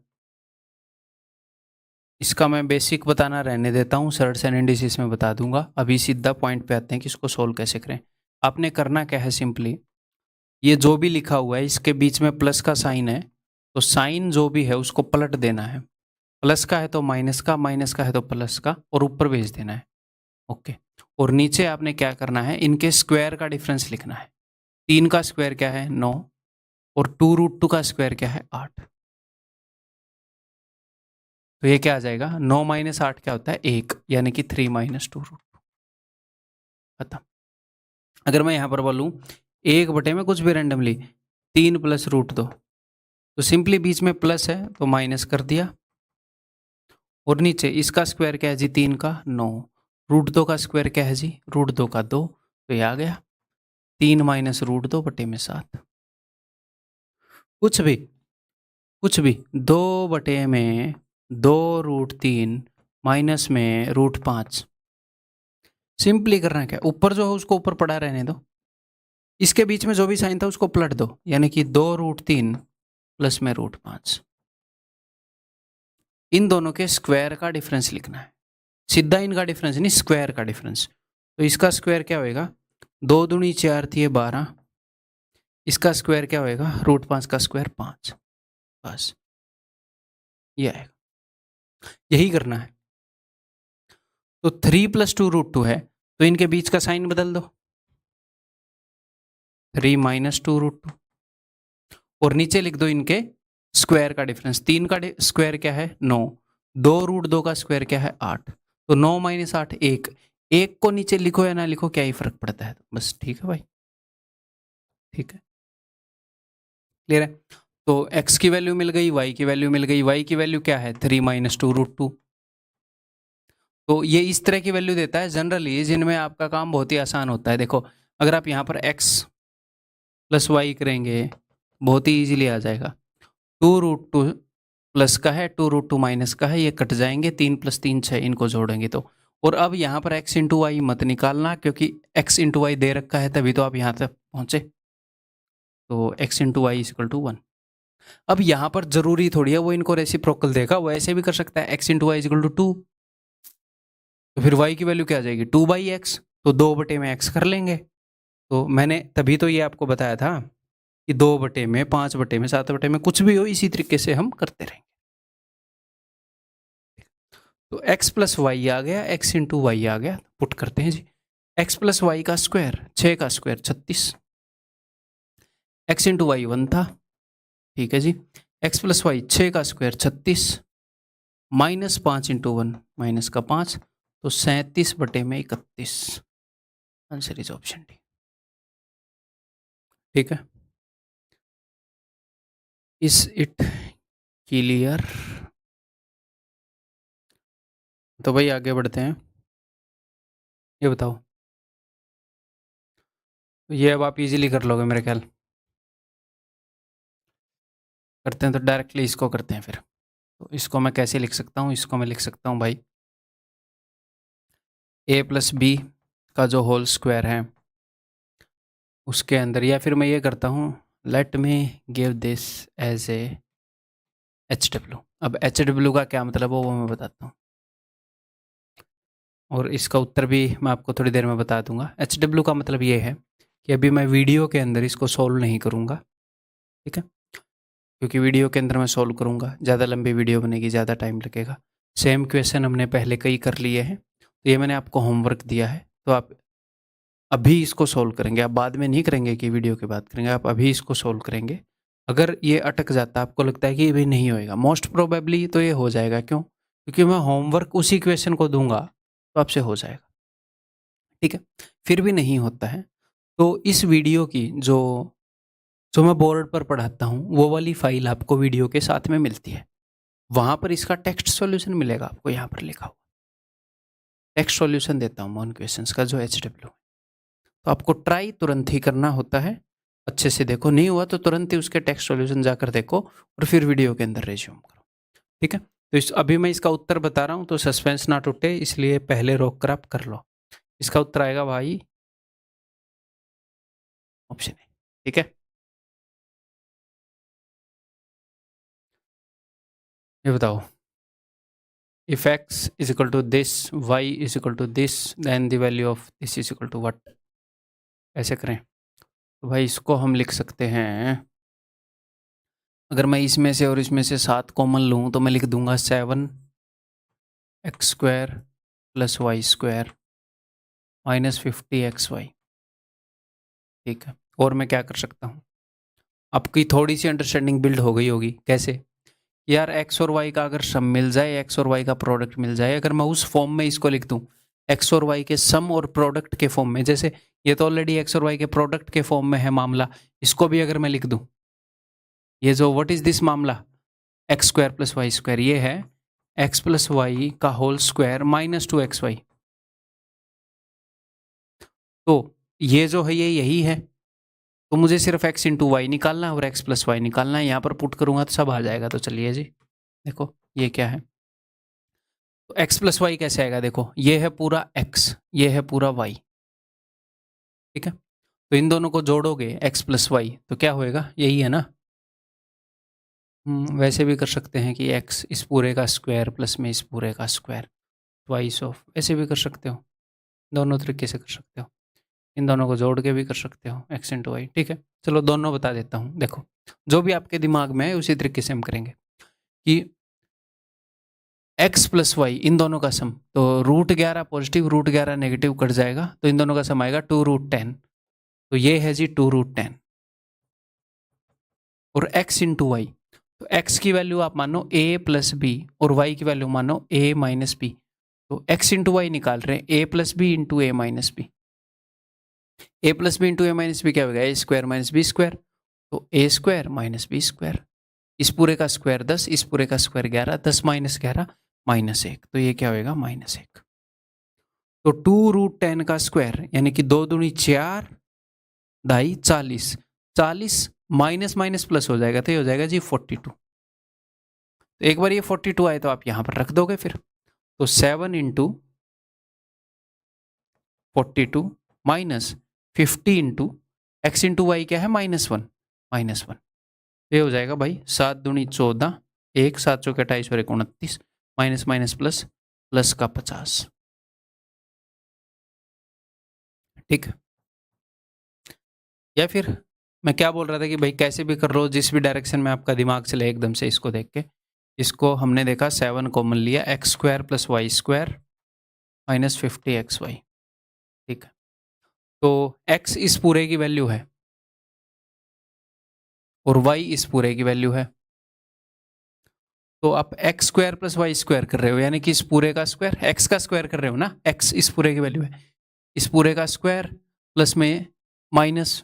इसका मैं बेसिक बताना रहने देता हूँ, सर्ट्स एंड इंडिसेस में बता दूंगा। अभी सीधा पॉइंट पे आते हैं कि इसको सोल्व कैसे करें। आपने करना क्या है, सिंपली ये जो भी लिखा हुआ है इसके बीच में प्लस का साइन है, तो साइन जो भी है उसको पलट देना है। प्लस का है तो माइनस का, माइनस का है तो प्लस का, और ऊपर भेज देना है। ओके। और नीचे आपने क्या करना है, इनके स्क्वायर का डिफरेंस लिखना है। 3 का स्क्वायर क्या है 9, और 2√2 का स्क्वायर क्या है 8। तो ये क्या आ जाएगा, 9 - 8 क्या होता है 1, यानी कि 3 - 2√2 खत्म। अगर मैं यहाँ पर बोलूँ 1/, में कुछ भी रैंडमली 3 + √2, तो सिंपली बीच में प्लस है तो माइनस कर दिया, और नीचे इसका स्क्वायर क्या है जी 3 का 9, √2 का स्क्वायर क्या है जी √2 का 2, तो ये आ गया 3 - √2/7। कुछ भी कुछ भी 2/2√3 माइनस में √5। सिंपली करना क्या, ऊपर जो है उसको ऊपर पड़ा रहने दो, इसके बीच में जो भी साइन था उसको पलट दो, यानी कि 2√3 प्लस में √5। इन दोनों के स्क्वायर का डिफरेंस लिखना है, सीधा इनका डिफरेंस नहीं, स्क्वायर का डिफरेंस। तो इसका स्क्वायर क्या होएगा, 2 दूनी 4 थी 12, इसका स्क्वायर क्या होएगा √5 का स्क्वायर 5, बस ये आएगा। यही करना है। तो 3 + 2√2 है, तो इनके बीच का साइन बदल दो, 3 - 2√2, और नीचे लिख दो इनके स्क्वायर का डिफरेंस। 3 का स्क्वायर क्या है 9, 2√2 का स्क्वायर क्या है 8, तो 9 - 8 1, एक को नीचे लिखो या ना लिखो क्या ही फर्क पड़ता है, बस ठीक है भाई, ठीक है, क्लियर है। तो x की वैल्यू मिल गई, y की वैल्यू मिल गई। y की वैल्यू क्या है 3 - 2√2, तो ये इस तरह की वैल्यू देता है जनरली, जिनमें आपका काम बहुत ही आसान होता है। देखो, अगर आप यहाँ पर x + y करेंगे बहुत ही इजीली आ जाएगा। 2√2 प्लस का है, 2√2 माइनस का है, ये कट जाएंगे, 3 + 3 6, इनको जोड़ेंगे तो। और अब यहाँ पर x × y मत निकालना, क्योंकि x × y दे रखा है, तभी तो आप यहाँ तक पहुँचे। तो x × y = 1। अब यहाँ पर जरूरी थोड़ी है वो इनको रेसिप्रोकल देगा, वो ऐसे भी कर सकता है x × y = 2, तो फिर y की वैल्यू क्या आ जाएगी 2/x, तो 2 में x कर लेंगे। तो मैंने तभी तो ये आपको बताया था कि 2 में 5 में 7 में कुछ भी हो, इसी तरीके से हम करते रहेंगे। तो x + y आ गया, x × y आ गया, पुट करते हैं जी। x + y का स्क्वायर 6 का स्क्वायर 36, x × y 1 था, ठीक है जी। x + y 6 का स्क्वायर 36, -5 × 1 माइनस का 5, तो 37/31। Answer is option D. ठीक है, इज इट क्लियर? तो भाई आगे बढ़ते हैं, ये बताओ, ये अब आप इजीली कर लोगे मेरे ख्याल। करते हैं तो डायरेक्टली इसको करते हैं फिर। तो इसको मैं कैसे लिख सकता हूँ, इसको मैं लिख सकता हूँ भाई a + b का जो होल स्क्वायर है उसके अंदर, या फिर मैं ये करता हूँ, let me give this as a HW। अब HW का क्या मतलब हो वो मैं बताता हूँ। और इसका उत्तर भी मैं आपको थोड़ी देर में बता दूंगा। HW का मतलब ये है कि अभी मैं वीडियो के अंदर इसको सॉल्व नहीं करूँगा, ठीक है, क्योंकि वीडियो के अंदर मैं सॉल्व करूँगा ज़्यादा लंबी वीडियो बनेगी, ज़्यादा टाइम लगेगा। सेम क्वेश्चन हमने पहले कई कर लिए हैं, तो ये मैंने आपको होमवर्क दिया है, तो आप अभी इसको सॉल्व करेंगे, आप बाद में नहीं करेंगे कि वीडियो के बाद करेंगे, आप अभी इसको सॉल्व करेंगे। अगर ये अटक जाता है, आपको लगता है कि ये भी नहीं होएगा, मोस्ट प्रोबेबली तो ये हो जाएगा। क्यों? क्योंकि मैं होमवर्क उसी क्वेश्चन को दूंगा, तो आपसे हो जाएगा, ठीक है। फिर भी नहीं होता है, तो इस वीडियो की जो जो मैं बोर्ड पर पढ़ाता हूँ, वो वाली फाइल आपको वीडियो के साथ में मिलती है। वहां पर इसका टेक्स्ट सॉल्यूशन मिलेगा आपको, यहाँ पर लिखा हुआ टेक्स्ट सॉल्यूशन देता हूँ मैं उन क्वेश्चंस का जो HW है। तो आपको ट्राई तुरंत ही करना होता है, अच्छे से देखो, नहीं हुआ तो तुरंत ही उसके टेक्स्ट सॉल्यूशन जाकर देखो और फिर वीडियो के अंदर रेज्यूम करो, ठीक है। तो अभी मैं इसका उत्तर बता रहा हूँ, तो सस्पेंस ना टूटे, इसलिए पहले रोक कर आप कर लो। इसका उत्तर आएगा भाई ऑप्शन ए, ठीक है। ये बताओ, if x is equal to this, y is equal to this, then the value of this is equal to what? ऐसे करें तो भाई इसको हम लिख सकते हैं, अगर मैं इसमें से और इसमें से 7 कॉमन लूँ तो मैं लिख दूंगा 7x² + y² - 50xy, ठीक है। और मैं क्या कर सकता हूँ, आपकी थोड़ी सी अंडरस्टैंडिंग बिल्ड हो गई होगी। कैसे? यार x और y का अगर सम मिल जाए, x और y का प्रोडक्ट मिल जाए, अगर मैं उस फॉर्म में इसको लिख दूं, x और y के सम और प्रोडक्ट के फॉर्म में, जैसे ये तो ऑलरेडी x और y के प्रोडक्ट के फॉर्म में है मामला, इसको भी अगर मैं लिख दूं, ये जो व्हाट इज दिस मामला, x² + y², ये है x + y का होल स्क्वायर -2xy। तो ये जो है ये यही है, तो मुझे सिर्फ x × y निकालना है और x + y निकालना है। यहाँ पर पुट करूंगा तो सब आ जाएगा। तो चलिए जी, देखो ये क्या है, तो x + y कैसे आएगा, देखो ये है पूरा x, ये है पूरा y, ठीक है। तो इन दोनों को जोड़ोगे x + y तो क्या होएगा, यही है ना। वैसे भी कर सकते हैं कि x इस पूरे का स्क्वायर प्लस में इस पूरे का स्क्वायर, ट्वाइस ऑफ, ऐसे भी कर सकते हो, दोनों तरीके से कर सकते हो। इन दोनों को जोड़ के भी कर सकते हो, x × y, ठीक है। चलो दोनों बता देता हूँ, देखो जो भी आपके दिमाग में है उसी तरीके से हम करेंगे कि x + y इन दोनों का सम, तो √11 पॉजिटिव √11 नेगेटिव कट जाएगा, तो इन दोनों का सम आएगा 2√10, तो ये है जी 2√10। और x × y, तो x की वैल्यू आप मानो a + b और y की वैल्यू मानो a - b, तो x × y निकाल रहे हैं a + b × a - b, a + b × a - b क्या होगा, a² - b², तो a² - b², इस पूरे का स्क्वायर 10, इस पूरे का स्क्वायर 11, 10 - 11 -1, तो ये क्या होगा -1। तो 2√10 का स्क्वायर यानी कि 2 दूनी 4, ढाई 40, 40 माइनस माइनस प्लस हो जाएगा, तो ये हो जाएगा जी 42। तो एक बार ये 42 आए तो आप यहां पर रख दोगे फिर, तो 7 × 42 - 50 × x × y क्या है -1, -1, ये हो जाएगा भाई 7 दूनी 14, 1 7 चौके 28 और 29, माइनस माइनस प्लस, प्लस का 50, ठीक। या फिर मैं क्या बोल रहा था कि भाई कैसे भी कर लो, जिस भी डायरेक्शन में आपका दिमाग चले एकदम से इसको देख के, इसको हमने देखा 7 कॉमन लिया, x² + y² - 50xy, ठीक है। तो x इस पूरे की वैल्यू है और y इस पूरे की वैल्यू है, तो आप x² + y² कर रहे हो, यानी कि इस पूरे का स्क्वायर, x का स्क्वायर कर रहे हो ना, x इस पूरे की वैल्यू है, इस पूरे का स्क्वायर प्लस में माइनस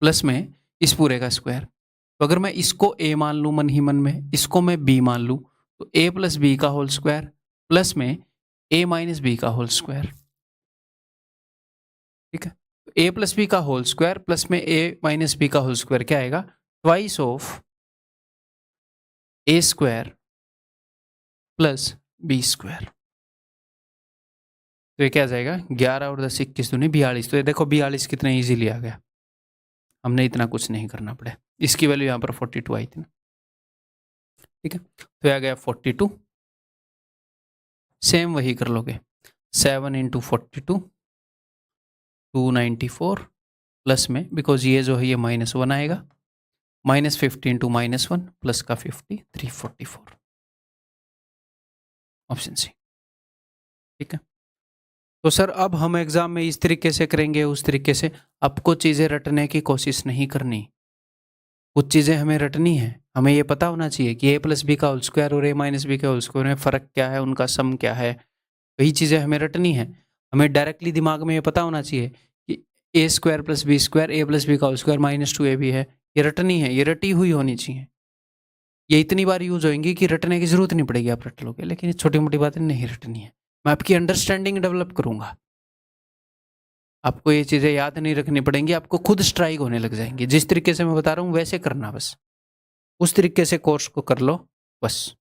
प्लस में इस पूरे का स्क्वायर। तो अगर मैं इसको a मान लूँ मन ही मन में, इसको मैं b मान लूँ, तो a + b का होल स्क्वायर प्लस में a - b का होल स्क्वायर, ठीक है। तो a + b का होल स्क्वायर प्लस में a - b का होल स्क्वायर क्या आएगा, ट्वाइस ऑफ a² + b²। तो ये क्या आ जाएगा, 11 और 10 21 दूनी 42। तो ये देखो 42 कितना इजीली आ गया, हमने इतना कुछ नहीं करना पड़ा, इसकी वैल्यू यहाँ पर 42 आई थी ना, ठीक है। तो आ गया 42, सेम वही कर लोगे। 7 इंटू 42 294 प्लस में, बिकॉज ये जो है ये -1 आएगा, -50 इंटू -1 प्लस का 50 344, ऑप्शन सी। ठीक है, तो सर अब हम एग्जाम में इस तरीके से करेंगे, उस तरीके से आपको चीज़ें रटने की कोशिश नहीं करनी। कुछ चीज़ें हमें रटनी है, हमें ये पता होना चाहिए कि a+b का होल स्क्वायर और a-b के होल स्क्वायर में फ़र्क क्या है, उनका सम क्या है, वही चीज़ें हमें रटनी है। हमें डायरेक्टली दिमाग में ये पता होना चाहिए कि a² + b² a+b का होल स्क्वायर -2ab है, ये रटनी है, ये रटी हुई होनी चाहिए। ये इतनी बार यूज़ होएंगी कि रटने की ज़रूरत नहीं पड़ेगी, आप रट लोगे, लेकिन ये छोटी-मोटी बातें नहीं रटनी है। मैं आपकी अंडरस्टैंडिंग डेवलप करूँगा। आपको ये चीज़ें याद नहीं रखनी पड़ेंगी, आपको खुद स्ट्राइक होने लग जाएँगी। जिस तरीके से मैं बता रहा हूँ वैसे करना बस। उस तरीके से कोर्स को कर लो बस।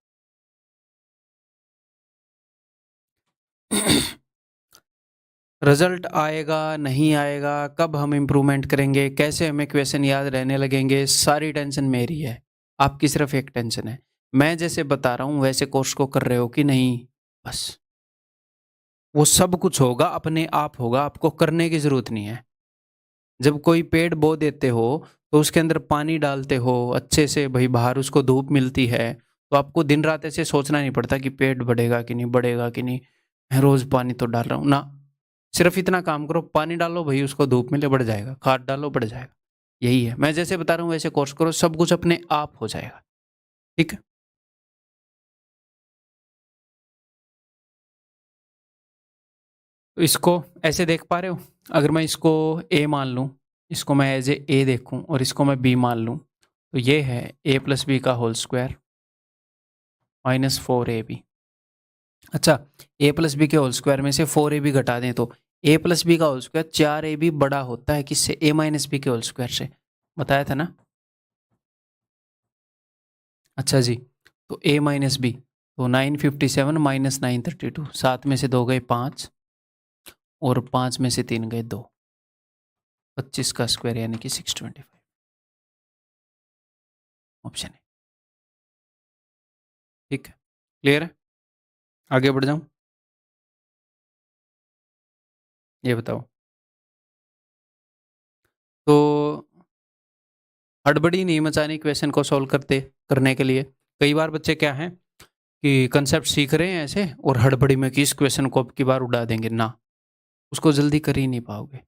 रिजल्ट आएगा, नहीं आएगा, कब हम इम्प्रूवमेंट करेंगे, कैसे हमें क्वेश्चन याद रहने लगेंगे, सारी टेंशन मेरी है। आपकी सिर्फ एक टेंशन है, मैं जैसे बता रहा हूँ वैसे कोर्स को कर रहे हो कि नहीं, बस। वो सब कुछ होगा, अपने आप होगा, आपको करने की ज़रूरत नहीं है। जब कोई पेड़ बो देते हो तो उसके अंदर पानी डालते हो अच्छे से, भाई बाहर उसको धूप मिलती है, तो आपको दिन रात ऐसे सोचना नहीं पड़ता कि पेड़ बढ़ेगा कि नहीं, बढ़ेगा कि नहीं, मैं रोज़ पानी तो डाल रहा हूँ ना। सिर्फ इतना काम करो, पानी डालो भाई, उसको धूप मिले बढ़ जाएगा, खाद डालो बढ़ जाएगा। यही है, मैं जैसे बता रहा हूँ वैसे कोर्स करो, सब कुछ अपने आप हो जाएगा। ठीक है, तो इसको ऐसे देख पा रहे हो, अगर मैं इसको ए मान लूँ, इसको मैं एज ए देखूँ और इसको मैं बी मान लूँ, तो ये है a+b का होल स्क्वायर -4ab। अच्छा, a+b के होल स्क्वायर में से 4ab घटा दें तो a+b का होल स्क्वायर 4ab बड़ा होता है किससे, a-b के होल स्क्वायर से, बताया था ना। अच्छा जी, तो a-b तो 957 - 932, 7 में से 2 गए 5 और 5 में से 3 गए 2, 25 का स्क्वायर यानी कि 625, ऑप्शन है। ठीक है, क्लियर है, आगे बढ़ जाऊं, ये बताओ। तो हड़बड़ी नहीं मचानी क्वेश्चन को सॉल्व करने के लिए। कई बार बच्चे क्या हैं कि कंसेप्ट सीख रहे हैं ऐसे और हड़बड़ी में कि इस क्वेश्चन को अब की बार उड़ा देंगे ना, उसको जल्दी कर ही नहीं पाओगे।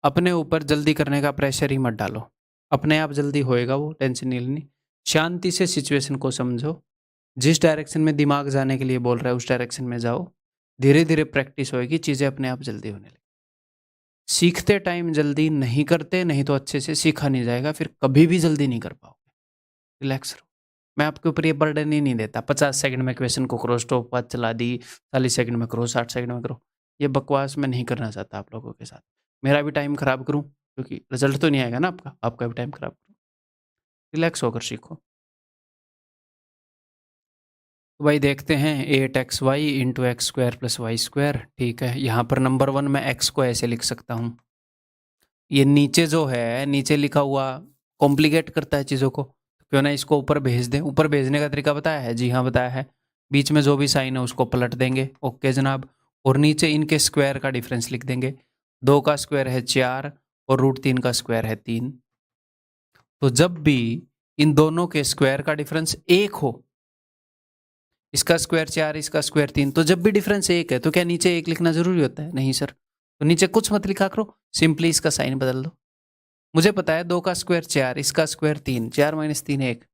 अपने ऊपर जल्दी करने का प्रेशर ही मत डालो, अपने आप जल्दी होएगा, वो टेंशन नहीं लेनी। शांति से सिचुएशन को समझो, जिस डायरेक्शन में दिमाग जाने के लिए बोल रहा है उस डायरेक्शन में जाओ, धीरे धीरे प्रैक्टिस होएगी, चीज़ें अपने आप जल्दी होने लगेगी। सीखते टाइम जल्दी नहीं करते, नहीं तो अच्छे से सीखा नहीं जाएगा, फिर कभी भी जल्दी नहीं कर पाओगे। रिलैक्स रहो, मैं आपके ऊपर ये बर्डन ही नहीं देता 50 सेकंड में क्वेश्चन को करो, स्टॉप वॉच चला दी, 40 सेकंड में करो, 60 सेकंड में करो। ये बकवास मैं नहीं करना चाहता आप लोगों के साथ। मेरा भी टाइम खराब करूँ क्योंकि रिजल्ट तो नहीं आएगा ना आपका, आपका भी टाइम खराब करूँ। रिलैक्स होकर सीखो। तो भाई देखते हैं 8xy into x square plus y square. ठीक है, यहाँ पर नंबर 1 मैं x को ऐसे लिख सकता हूँ, ये नीचे जो है नीचे लिखा हुआ कॉम्प्लिकेट करता है चीज़ों को, क्यों ना इसको ऊपर भेज दें। ऊपर भेजने का तरीका बताया है, जी हाँ बताया है, बीच में जो भी साइन है उसको पलट देंगे, ओके जनाब। और नीचे इनके स्क्वायर का डिफरेंस लिख देंगे, 2 का स्क्वायर है 4 और √3 का स्क्वायर है 3। तो जब भी इन दोनों के स्क्वायर का डिफरेंस 1 हो, इसका स्क्वायर 4 इसका स्क्वायर 3, तो जब भी डिफरेंस 1 है तो क्या नीचे 1 लिखना जरूरी होता है? नहीं सर। तो नीचे कुछ मत लिखा करो, सिंपली इसका साइन बदल दो। मुझे पता है 2 का स्क्वायर 4 इसका स्क्वायर 3, 4 - 3 1,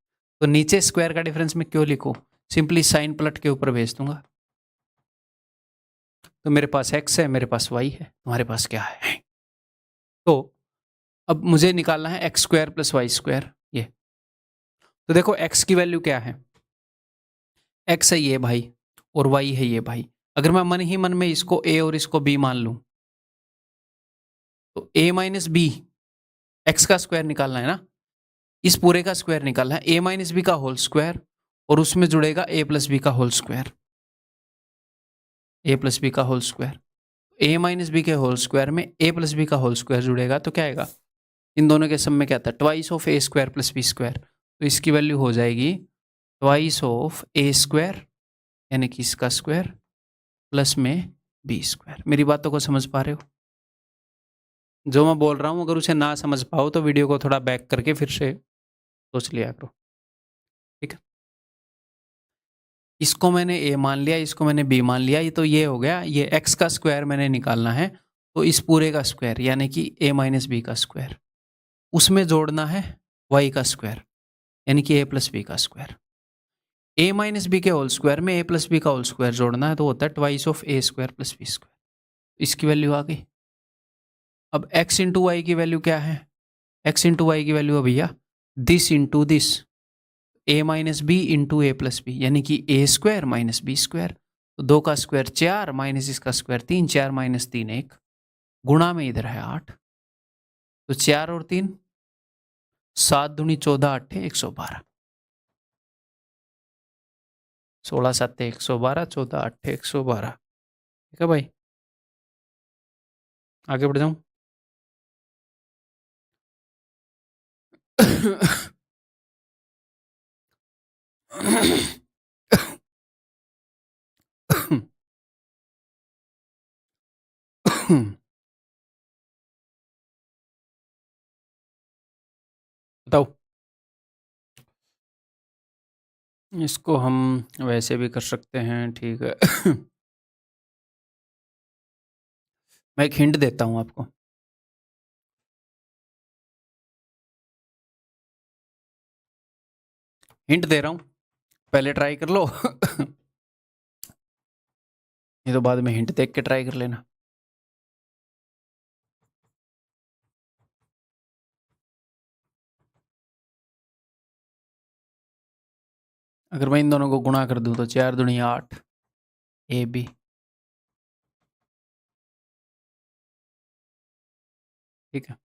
तो नीचे स्क्वायर का डिफरेंस मैं क्यों लिखूं, सिंपली साइन पलट के ऊपर भेज दूंगा। तो मेरे पास x है, मेरे पास y है, तुम्हारे पास क्या है? तो अब मुझे निकालना है x² + y², ये। तो देखो x की वैल्यू क्या है, x है ये भाई और y है ये भाई। अगर मैं मन ही मन में इसको a और इसको b मान लूं, तो a - b, x का स्क्वायर निकालना है ना, इस पूरे का स्क्वायर निकालना है, a - b का होल स्क्वायर और उसमें जुड़ेगा a + b का होल स्क्वायर, a + b का होल स्क्वायर। a - b के होल स्क्वायर में a + b का होल स्क्वायर जुड़ेगा तो क्या आएगा, इन दोनों के सम में क्या था, ट्वाइस ऑफ a² + b²। तो इसकी वैल्यू हो जाएगी ट्वाइस ऑफ a² यानी कि इसका स्क्वायर प्लस में बी स्क्वायर। मेरी बातों को समझ पा रहे हो? जो मैं बोल रहा हूँ अगर उसे ना समझ पाओ तो वीडियो को थोड़ा बैक करके फिर से सोच लिया करो, ठीक है? इसको मैंने ए मान लिया, इसको मैंने बी मान लिया, ये तो ये हो गया। ये एक्स का स्क्वायर मैंने निकालना है, तो इस पूरे का स्क्वायर यानी कि ए माइनस बी का स्क्वायर, उसमें जोड़ना है वाई का स्क्वायर यानी कि ए प्लस बी का स्क्वायर। ए माइनस बी के होल स्क्वायर में ए प्लस बी का होल स्क्वायर जोड़ना है, तो होता है twice of A square plus B square. इसकी वैल्यू आ गई। अब एक्स इंटू वाई की वैल्यू क्या है? एक्स इंटू वाई की वैल्यू है भैया this into this, A minus B into A plus b यानी कि A square minus B square. तो 2 का स्क्वायर 4 माइनस इसका स्क्वायर 3, 4 माइनस 3 1, गुणा में इधर है 8, तो 4 और 3 7 दूनी 14 8 112, 16 7 112, 14 8 112। ठीक है भाई, आगे बढ़ जाऊं? बताओ। इसको हम वैसे भी कर सकते हैं, ठीक है। मैं एक हिंट देता हूं आपको। हिंट दे रहा हूं, पहले ट्राई कर लो। ये तो बाद में हिंट देख के ट्राई कर लेना। अगर मैं इन दोनों को गुणा कर दूं तो 4 दूनी 8 ए बी, ठीक है।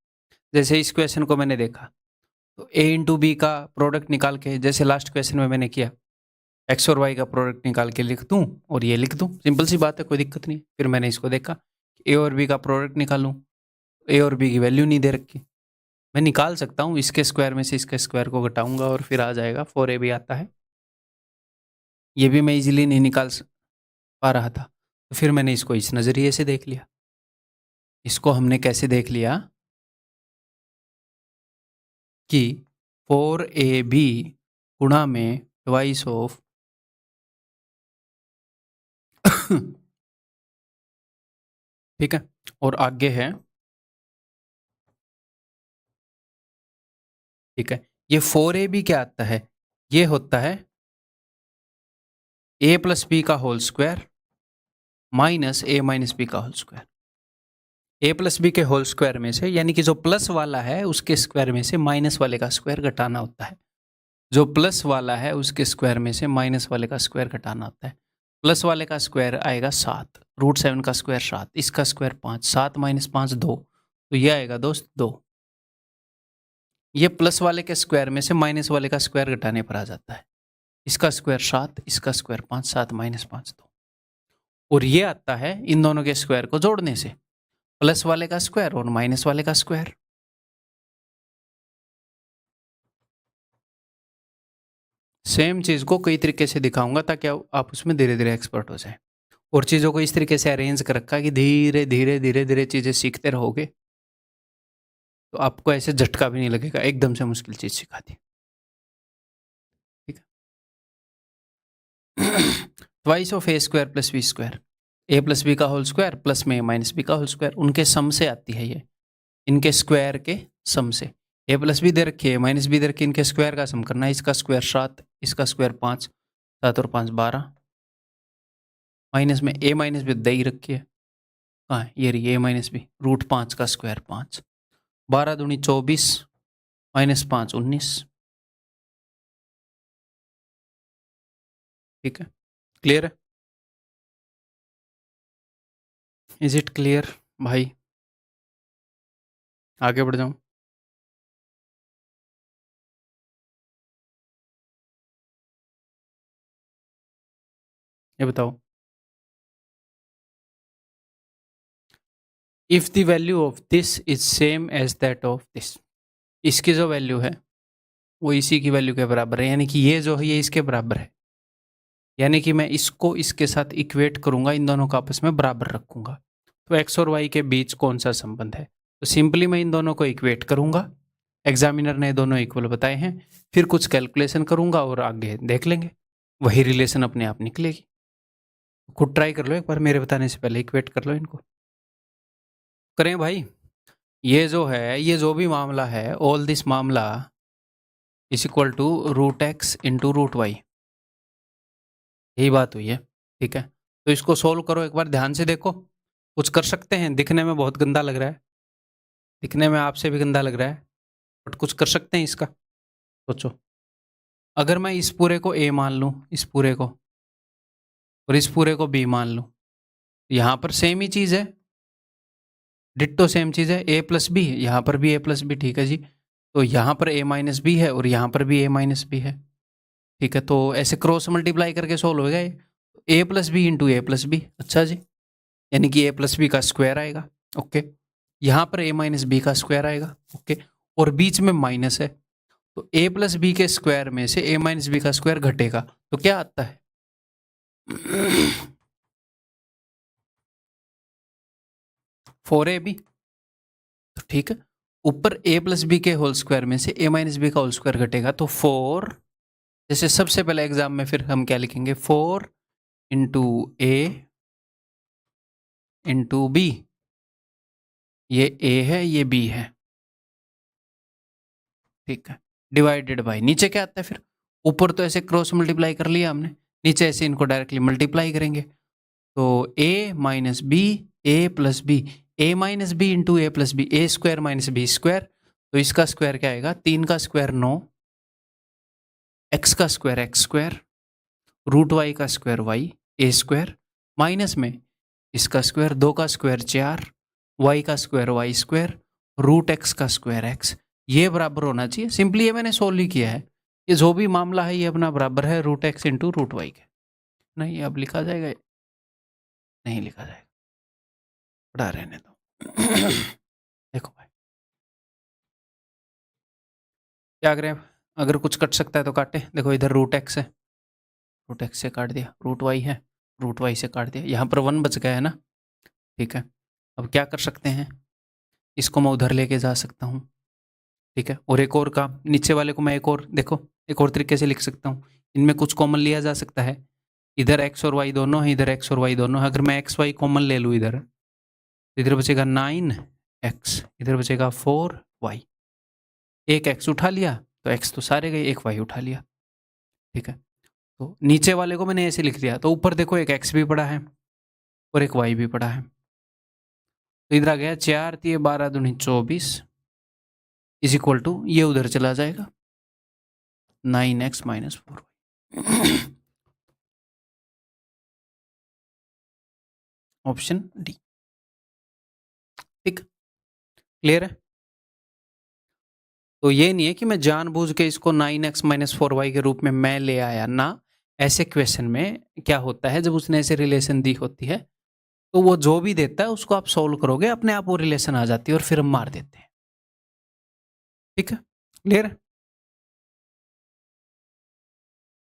जैसे इस क्वेश्चन को मैंने देखा तो ए इंटू बी का प्रोडक्ट निकाल के, जैसे लास्ट क्वेश्चन में मैंने किया, एक्स और वाई का प्रोडक्ट निकाल के लिख दूं और ये लिख दूं, सिंपल सी बात है, कोई दिक्कत नहीं। फिर मैंने इसको देखा ए और बी का प्रोडक्ट निकालूं, ए और बी की वैल्यू नहीं दे रखी। मैं निकाल सकता हूँ, इसके स्क्वायर में से इसके स्क्वायर को घटाऊंगा और फिर आ जाएगा, 4 ए भी आता है। ये भी मैं इजीली नहीं निकाल पा रहा था, तो फिर मैंने इसको इस नज़रिए से देख लिया। इसको हमने कैसे देख लिया कि 4ab गुणा में ट्वाइस ऑफ ठीक है, और आगे है, ठीक है, ये 4ab क्या आता है? ये होता है a प्लस बी का होल स्क्वायर माइनस ए माइनस बी का whole square. A plus B के होल स्क्वायर में से, यानी कि जो प्लस वाला है उसके स्क्वायर में से माइनस वाले का स्क्वायर घटाना होता है। जो प्लस वाला है उसके स्क्वायर में से माइनस वाले का स्क्वायर घटाना होता है। प्लस वाले का स्क्वायर आएगा 7, √7 का स्क्वायर 7, इसका स्क्वायर 5, 7 माइनस 5 2, तो ये आएगा दोस्त 2। ये प्लस वाले के स्क्वायर में से माइनस वाले का स्क्वायर घटाने पर आ जाता है। इसका स्क्वायर 7, इसका स्क्वायर 5, 7 माइनस 5 2, और ये आता है इन दोनों के स्क्वायर को जोड़ने से, प्लस वाले का स्क्वायर और माइनस वाले का स्क्वायर। सेम चीज़ को कई तरीके से दिखाऊंगा ताकि आप उसमें धीरे धीरे एक्सपर्ट हो जाए, और चीज़ों को इस तरीके से अरेंज कर रखा है कि धीरे धीरे धीरे धीरे चीज़ें सीखते रहोगे तो आपको ऐसे झटका भी नहीं लगेगा, एकदम से मुश्किल चीज़ सिखा दी, ठीक है। Twice of A square plus B square, A plus B का होल स्क्वायर प्लस में ए माइनस बी का होल स्क्वायर, उनके सम से आती है ये, इनके स्क्वायर के सम से। ए प्लस बी दे रखी है, माइनस बी दे रखी है, इनके स्क्वायर का सम करना है। इसका स्क्वायर 7, इसका स्क्वायर 5, 7 और 5 12, माइनस में ए माइनस बी दे ही रखी है, कहाँ है ये रही ए माइनस बी, √5 का स्क्वायर 5, 12 दूनी 24 माइनस 5 19, ठीक है। क्लियर है? इज इट क्लियर भाई? आगे बढ़ जाऊं? ये बताओ, if the value of this is same as that of this, इसकी जो वैल्यू है वो इसी की वैल्यू के बराबर है, यानी कि ये जो है ये इसके बराबर है, यानी कि मैं इसको इसके साथ इक्वेट करूंगा, इन दोनों को आपस में बराबर रखूंगा। तो x और y के बीच कौन सा संबंध है? तो सिंपली मैं इन दोनों को इक्वेट करूंगा, एग्जामिनर ने दोनों इक्वल बताए हैं, फिर कुछ कैलकुलेशन करूंगा और आगे देख लेंगे, वही रिलेशन अपने आप निकलेगी। खुद ट्राई कर लो एक बार, मेरे बताने से पहले इक्वेट कर लो इनको। करें भाई, ये जो है, ये जो भी मामला है, ऑल दिस मामला is equal to root X into root Y, यही बात हुई है। ठीक है, तो इसको सोल्व करो एक बार, ध्यान से देखो, कुछ कर सकते हैं। दिखने में बहुत गंदा लग रहा है, दिखने में आपसे भी गंदा लग रहा है, बट कुछ कर सकते हैं इसका। सोचो, अगर मैं इस पूरे को a मान लूँ, इस पूरे को, और इस पूरे को b मान लूँ, यहाँ पर सेम ही चीज़ है, डिट्टो सेम चीज़ है, a प्लस बी, यहाँ पर भी a प्लस बी। ठीक है जी, तो यहाँ पर a माइनस बी है और यहाँ पर भी a माइनस बी है। ठीक है, तो ऐसे क्रॉस मल्टीप्लाई करके सोल्व होगा ये, a plus B into A plus B. अच्छा जी, यानी कि a प्लस बी का स्क्वायर आएगा। ओके, यहाँ पर a माइनस बी का स्क्वायर आएगा। ओके, और बीच में माइनस है, तो a प्लस बी के स्क्वायर में से a माइनस बी का स्क्वायर घटेगा, तो क्या आता है? 4ab। तो ठीक है, ऊपर a प्लस बी के होल स्क्वायर में से a माइनस बी का होल स्क्वायर घटेगा, तो 4, जैसे सबसे पहले एग्जाम में फिर हम क्या लिखेंगे, 4 इंटू ए इंटू बी, ये a है ये b है। ठीक है, डिवाइडेड बाय, नीचे क्या आता है फिर? ऊपर तो ऐसे क्रॉस मल्टीप्लाई कर लिया हमने, नीचे ऐसे इनको डायरेक्टली मल्टीप्लाई करेंगे, तो a minus B, A plus B, A minus B into A plus B, A square minus B square, तो इसका स्क्वायर क्या आएगा? 3 का स्क्वायर 9, एक्स का square X square, root Y का square Y, A square, minus में इसका square, 2 का स्क्वायर 4, वाई का square Y square, root X का स्क्वायर एक्स, ये बराबर होना चाहिए। सिंपली ये मैंने सोल्व ही किया है, ये जो भी मामला है ये अपना बराबर है root X into root Y के। नहीं, अब लिखा जाएगा? नहीं लिखा जाएगा, पढ़ा रहने दो। देखो भाई, क्या करें, अगर कुछ कट सकता है तो काटे। देखो इधर रूट एक्स है, रूट एक्स से काट दिया, रूट वाई है, रूट वाई से काट दिया, यहाँ पर 1 बच गया है ना। ठीक है, अब क्या कर सकते हैं, इसको मैं उधर लेके जा सकता हूँ। ठीक है, और एक और काम, नीचे वाले को मैं एक और, देखो एक और तरीके से लिख सकता हूँ, इनमें कुछ कॉमन लिया जा सकता है। इधर एक्स और वाई दोनों है, इधर एक्स और वाई दोनों है, अगर मैं एक्स वाई कॉमन ले लूँ इधर, तो इधर बचेगा 9x, इधर बचेगा 4y, एक x उठा लिया तो x तो सारे गए, एक y उठा लिया। ठीक है, तो नीचे वाले को मैंने ऐसे लिख दिया, तो ऊपर देखो एक x भी पड़ा है और एक y भी पड़ा है, तो इधर आ गया 4 3 12 दूनी 24 इज इक्वल टू, ये उधर चला जाएगा 9x minus 4y। Option D. ठीक, क्लियर है? तो ये नहीं है कि मैं जानबूझ के इसको 9x माइनस 4y के रूप में मैं ले आया ना। ऐसे क्वेश्चन में क्या होता है, जब उसने ऐसे रिलेशन दी होती है, तो वो जो भी देता है उसको आप सोल्व करोगे, अपने आप वो रिलेशन आ जाती है और फिर हम मार देते हैं। ठीक है, क्लियर है?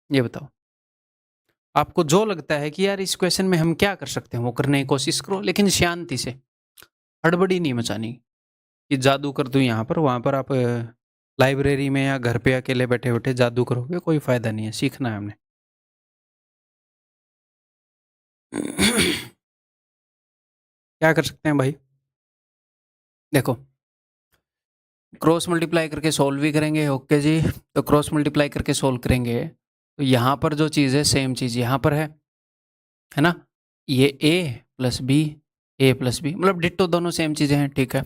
ये बताओ, आपको जो लगता है कि यार इस क्वेश्चन में हम क्या कर सकते हैं वो करने की कोशिश करो, लेकिन शांति से, हड़बड़ी नहीं मचानी कि जादू कर दूं यहाँ पर वहां पर। आप लाइब्रेरी में या घर पे अकेले बैठे बैठे जादू करोगे, कोई फायदा नहीं है, सीखना है हमने। क्या कर सकते हैं भाई, देखो क्रॉस मल्टीप्लाई करके सोल्व भी करेंगे। ओके जी, तो क्रॉस मल्टीप्लाई करके सोल्व करेंगे, तो यहाँ पर जो चीज़ है सेम चीज़ यहाँ पर है ना। ये a plus B, A plus B, मतलब डिट्टो दोनों सेम चीज़ें हैं। ठीक है,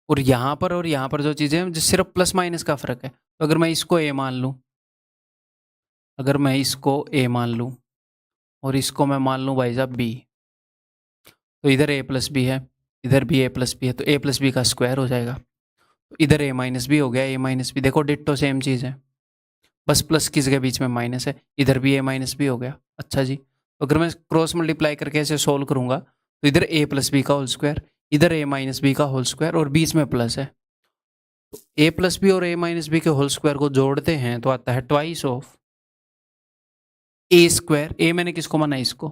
और यहाँ पर जो चीज़ें हैं, जो सिर्फ प्लस माइनस का फ़र्क है, तो अगर मैं इसको a मान लूँ, अगर मैं इसको a मान लूँ और इसको मैं मान लूँ भाई साहब b, तो इधर a प्लस बी है, इधर भी a प्लस बी है, तो a प्लस बी का स्क्वायर हो जाएगा। तो इधर a माइनस बी हो गया, a माइनस बी, देखो डिट्टो सेम चीज़ है, बस प्लस की जगह बीच में माइनस है, इधर भी a माइनस बी हो गया। अच्छा जी, तो अगर मैं क्रॉस मल्टीप्लाई करके ऐसे सोल्व करूँगा, तो इधर a प्लस बी का होल स्क्वायर, इधर a माइनस बी का होल स्क्वायर, और बीच में प्लस है, तो a प्लस बी और a माइनस बी के होल स्क्वायर को जोड़ते हैं तो आता है twice of A square, A मैंने किसको माना इसको,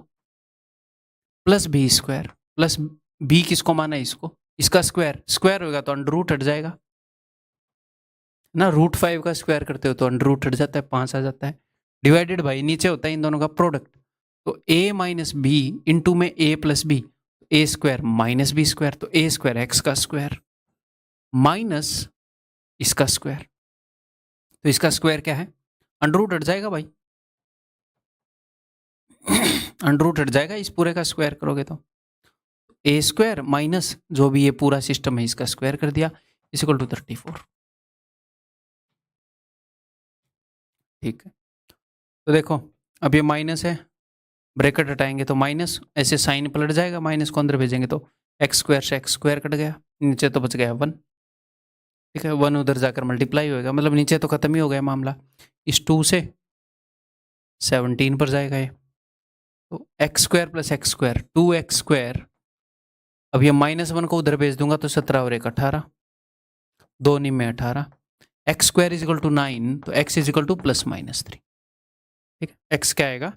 plus B square, plus B किसको माना इसको, इसका स्क्वायर, स्क्वायर होगा तो अंडर रूट हट जाएगा ना, √5 का स्क्वायर करते हो तो अंडर रूट हट जाता है, 5 आ जाता है, डिवाइडेड बाई नीचे होता है इन दोनों का प्रोडक्ट, तो a माइनस बी इंटू में a plus B, A square minus B square, तो ए स्क्वायर एक्स का स्क्वायर माइनस इसका स्क्वायर, तो इसका स्क्वायर क्या है, अंडर रूट हट जाएगा भाई, अंडर रूट हट जाएगा इस पूरे का स्क्वायर करोगे तो, ए स्क्वायर माइनस जो भी ये पूरा सिस्टम है इसका स्क्वायर कर दिया, इज इक्वल टू 34। ठीक है, तो देखो अब ये माइनस है, ब्रैकेट हटाएंगे तो माइनस, ऐसे साइन पलट जाएगा, माइनस को अंदर भेजेंगे तो एक्स स्क्वायर से एक्स स्क्वायर कट गया, नीचे तो बच गया 1। ठीक है, 1 उधर जाकर मल्टीप्लाई होएगा, मतलब नीचे तो खत्म ही हो गया मामला, इस 2 से 17 पर जाएगा ये, तो X square plus x square 2x square, अब ये -1 को उधर भेज दूंगा तो 17 और 1 18, 2 निम में 18, X square is equal to 9, तो x is equal to plus minus 3। ठीक है, x क्या आएगा,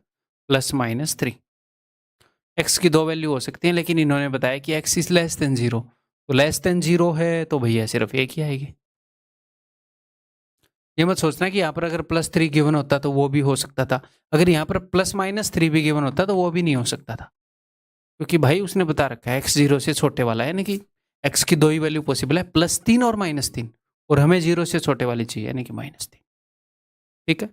प्लस माइनस 3। x की दो वैल्यू हो सकती हैं, लेकिन इन्होंने बताया कि x इज लेस देन 0, तो लेस देन 0 है तो भैया सिर्फ एक ही आएगी। ये मत सोचना कि यहाँ पर अगर +3 गिवन होता तो वो भी हो सकता था, अगर यहाँ पर +-3 भी गिवन होता तो वो भी नहीं हो सकता था, क्योंकि भाई उसने बता रखा है x 0 से छोटे वाला है, यानी कि x की दो ही वैल्यू पॉसिबल है, +3 और -3, और हमें 0 से छोटे वाली चाहिए यानी कि -3। ठीक है।